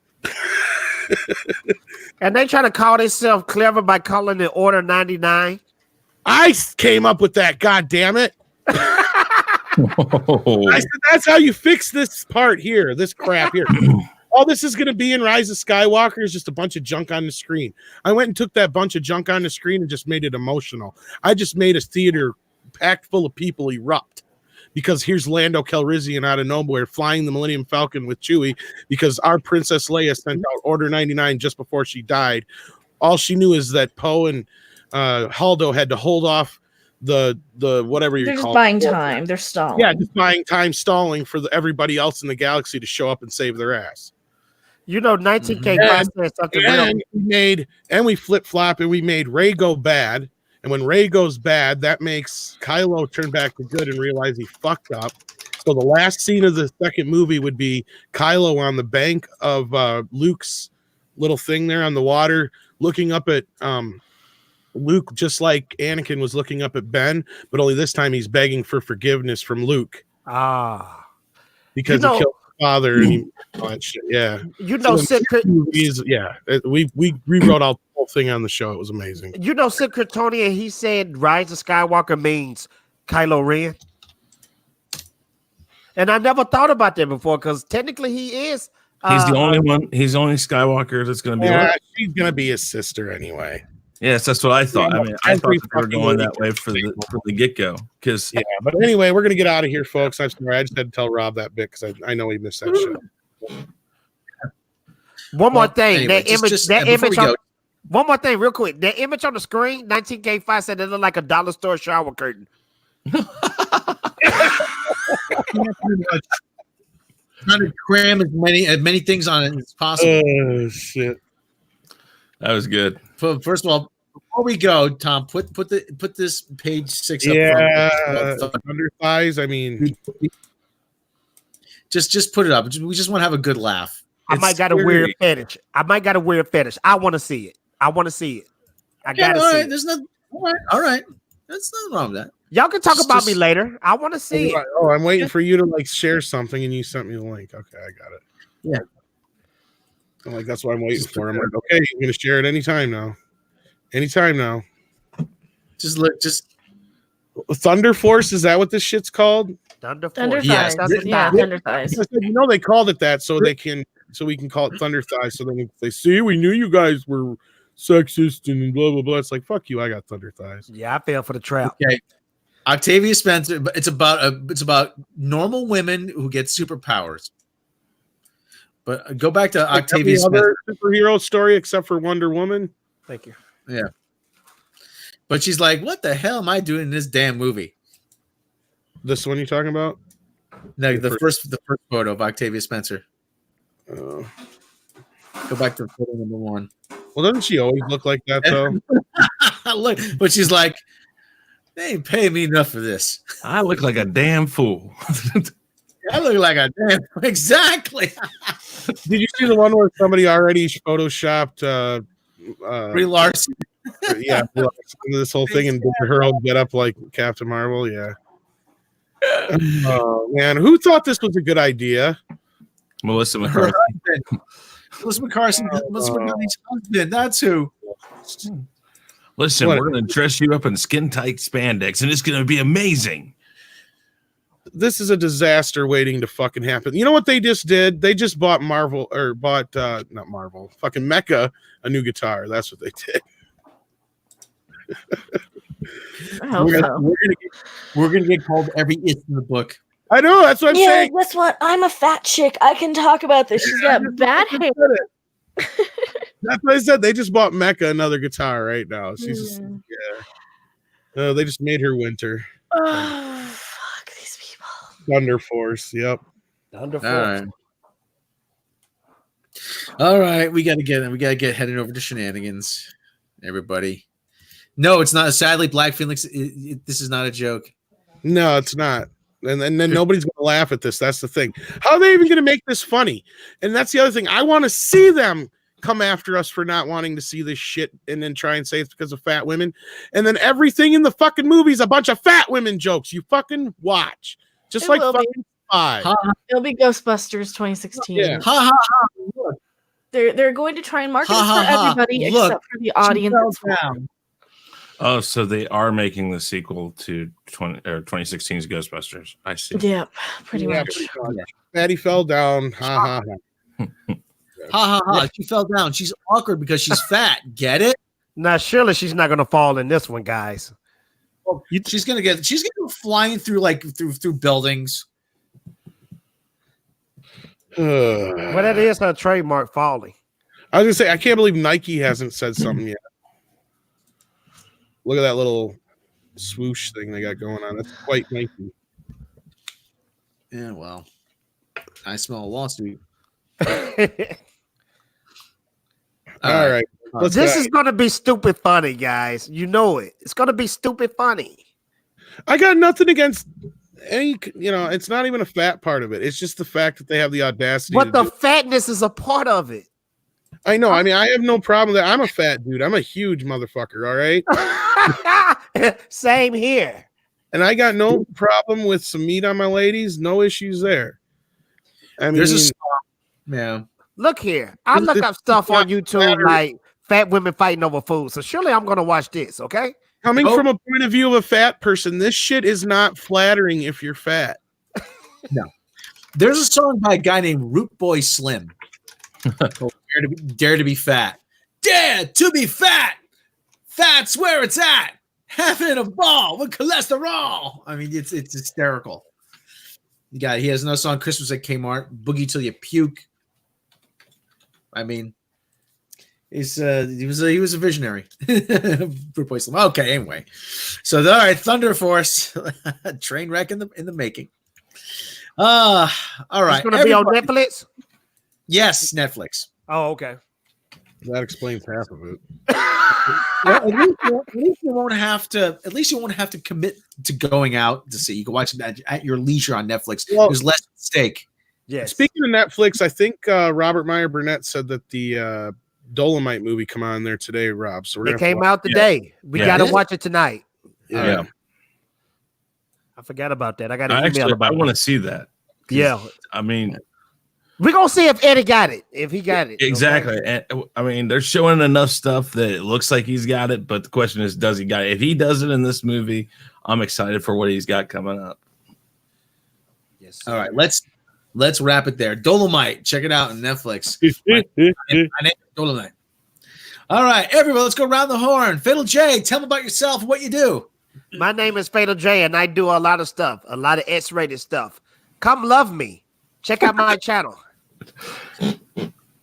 And they try to call themselves clever by calling it Order 99. I came up with that, god damn it. I said that's how you fix this part here, this crap here. All this is going to be in Rise of Skywalker is just a bunch of junk on the screen. I went and took that bunch of junk on the screen and just made it emotional. I just made a theater packed full of people erupt. Because here's Lando Calrissian out of nowhere flying the Millennium Falcon with Chewie because our Princess Leia sent out Order 99 just before she died. All she knew is that Poe and Haldo had to hold off the whatever They're just buying time. They're stalling. Yeah, just buying time, stalling for everybody else in the galaxy to show up and save their ass. You know, 19K said something and we flip-flop and we made Rey go bad. And when Rey goes bad, that makes Kylo turn back to good and realize he fucked up. So the last scene of the second movie would be Kylo on the bank of Luke's little thing there on the water, looking up at Luke, just like Anakin was looking up at Ben, but only this time he's begging for forgiveness from Luke. Because he killed his father and all that shit. Yeah. You know, we rewrote out the whole thing on the show. It was amazing. You know, Sid Kryptonian, he said Rise of Skywalker means Kylo Ren. And I never thought about that before because technically he is. He's the only one. He's the only Skywalker that's going to be. Yeah, she's going to be his sister anyway. Yes, that's what I thought. I mean, I thought they were going that way for the get-go. Because but anyway, we're going to get out of here, folks. I'm sorry. I just had to tell Rob that bit because I know he missed that show. One more thing. Anyway, one more thing, real quick. That image on the screen, 19K5 said it looked like a dollar store shower curtain. Trying to cram as many things on it as possible. Oh shit. That was good. First of all, before we go, Tom, put this page 6 up. Yeah, under thighs. I mean, just put it up. We just want to have a good laugh. I might got a weird fetish. I want to see it. I want to see it. I gotta see it. There's nothing. All right. That's nothing wrong with that. Y'all can talk about me later. I want to see it. Oh, I'm waiting for you to like share something, and you sent me the link. Okay, I got it. Yeah. I'm like, that's what I'm waiting for. I'm like, okay, you're gonna share it anytime now. Anytime now. Just look. Just Thunder Force. Is that what this shit's called? Thunder Thunder Force. Yes. thighs. Yeah, thunder thighs. You know they called it that so we can call it Thunder Thighs. So then they see we knew you guys were sexist and blah blah blah. It's like fuck you. I got Thunder Thighs. Yeah, I fell for the trap. Okay. Octavia Spencer. It's about normal women who get superpowers. But go back to Octavia Spencer. Other superhero story except for Wonder Woman. Thank you. Yeah. But she's like, what the hell am I doing in this damn movie? This one you talking about? No, the first photo of Octavia Spencer. Go back to photo number 1. Well, doesn't she always look like that though? Look, but she's like, they ain't paying me enough for this. I look like a damn fool. I look like a damn exactly. Did you see the one where somebody already photoshopped Brie Larson? Yeah, this whole thing and did her own get up like Captain Marvel? Yeah. Oh man, who thought this was a good idea? Melissa McCarthy. Melissa McCarthy's husband. That's who. Listen, we're going to dress you up in skin tight spandex, and it's going to be amazing. This is a disaster waiting to fucking happen. You know what they just did? They just bought not Marvel, fucking Mecca a new guitar. That's what they did. I hope so. We're gonna get called every it in the book. I know, that's what I'm saying. Guess what? I'm a fat chick. I can talk about this. She's got bad hair. That's what I said. They just bought Mecca another guitar right now. She's just, they just made her winter. Oh, fuck these people. Thunder Force. Yep. Thunder Force. All right. We gotta get headed over to shenanigans. Everybody. No, it's not. Sadly, Black Phoenix. This is not a joke. No, it's not. And then nobody's going to laugh at this. That's the thing. How are they even going to make this funny? And that's the other thing. I want to see them come after us for not wanting to see this shit and then try and say it's because of fat women. And then everything in the fucking movie is a bunch of fat women jokes. You fucking watch. Just It like will be. fucking Spy. It'll be Ghostbusters 2016. Yeah. Ha ha ha! Look, They're going to try and market Ha, it ha, for ha. everybody Look, except for the audience. she fell down. Oh, so they are making the sequel to 2016's Ghostbusters. I see. Yeah, pretty much. Pretty much. Patty fell down. Ha ha ha. Ha ha ha! She fell down. She's awkward because she's fat. Get it? Now, surely she's not going to fall in this one, guys. She's gonna go flying through through buildings. Well, that is her trademark, falling. I was gonna say I can't believe Nike hasn't said something yet. Look at that little swoosh thing they got going on. That's quite Nike. Yeah, well, I smell a lawsuit. All right. This is going to be stupid funny, guys. You know it. It's going to be stupid funny. I got nothing against any. It's not even a fat part of it. It's just the fact that they have the audacity. But the fatness is a part of it. I know. I mean, I have no problem with that. I'm a fat dude. I'm a huge motherfucker. All right. Same here. And I got no problem with some meat on my ladies. No issues there. I mean, There's a song. Yeah. Look here. I look up stuff on YouTube like fat women fighting over food. So surely I'm going to watch this, okay? coming from a point of view of a fat person, this shit is not flattering if you're fat. No. There's a song by a guy named Root Boy Slim. Dare to be fat. Dare to be fat. Fat's where it's at. Having a ball with cholesterol. I mean, it's hysterical. He has another song, Christmas at Kmart, Boogie Till You Puke. I mean, he was a visionary. Root Boy Slim. Okay, anyway. So all right, Thunder Force, train wreck in the making. All right. It's gonna be on Netflix? Yes, Netflix. Oh, okay. That explains half of it. Well, at least you won't have to. At least you won't have to commit to going out to see. You can watch it at your leisure on Netflix. Well, There's less at stake. Yes. Speaking of Netflix, I think Robert Meyer Burnett said that the Dolomite movie come on there today, Rob. So it came out today. We got to watch it tonight. Yeah. I forgot about that. I got an email about I want to see that. Yeah. I mean, we're going to see if Eddie got it. If he got it. Exactly. Okay? And I mean, they're showing enough stuff that it looks like he's got it. But the question is, does he got it? If he does it in this movie, I'm excited for what he's got coming up. Yes. All right. Let's wrap it there. Dolomite. Check it out on Netflix. My name is Dolomite. All right, everyone, let's go around the horn. Fatal J, tell me about yourself and what you do. My name is Fatal J, and I do a lot of stuff, a lot of X-rated stuff. Come love me. Check out my channel.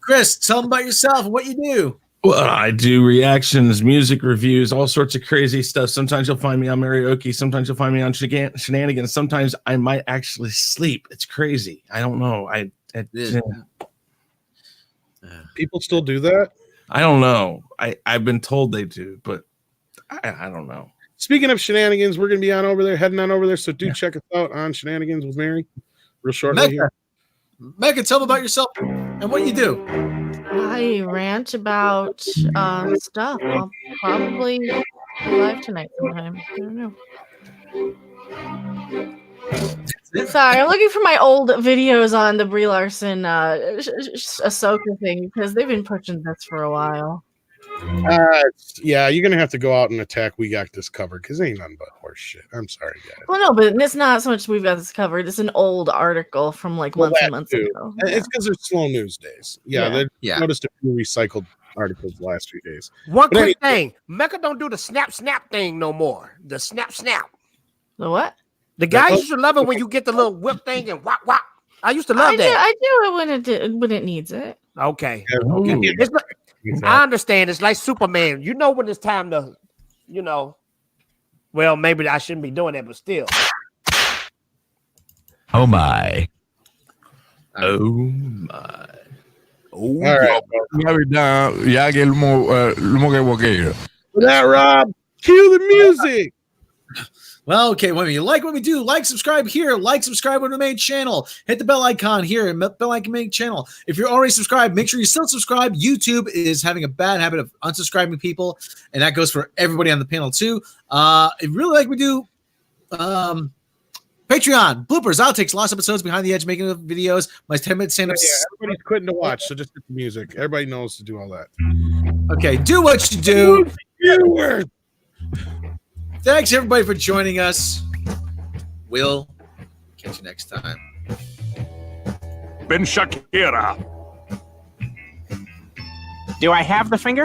Chris, tell them about yourself and what you do. Well, I do reactions, music reviews, all sorts of crazy stuff. Sometimes you'll find me on karaoke. Sometimes you'll find me on shenanigans. Sometimes I might actually sleep. It's crazy. I don't know. People still do that? I don't know. I've been told they do, but I don't know. Speaking of shenanigans, we're going to be heading on over there. So do check us out on Shenanigans with Mary real shortly here. Mecca, tell them about yourself and what you do. I rant about stuff. I'll probably be live tonight sometime. I don't know. Sorry, I'm looking for my old videos on the Brie Larson Ahsoka thing because they've been pushing this for a while. Yeah, you're gonna have to go out and attack. We got this covered because it ain't nothing but horse shit. I'm sorry, guys. Well, no, but it's not so much we've got this covered. It's an old article from like months and months ago. It's because there's slow news days. They noticed a few recycled articles the last few days. One quick thing, Mecca don't do the snap thing no more. The snap. The what? The guys used to love it when you get the little whip thing and whop. I used to love that. I do it when it needs it. Okay. It's like, I understand. It's like Superman. You know when it's time to, well, maybe I shouldn't be doing that, but still. Oh my. Oh my. All right. Ya que el humo que With that, Rob, cue the music. Well, okay, when you like what we do, like, subscribe here, subscribe on the main channel, hit the bell icon here, and bell icon main channel. If you're already subscribed, make sure you still subscribe. YouTube is having a bad habit of unsubscribing people, and that goes for everybody on the panel too. If you really like what we do, Patreon, bloopers, outtakes, lost episodes, behind the edge, making of videos, my 10-minute stand-ups. Yeah, everybody's quitting to watch, so just hit the music. Everybody knows to do all that. Okay, do what you do. Thanks, everybody, for joining us. We'll catch you next time. Ben Shakira. Do I have the finger?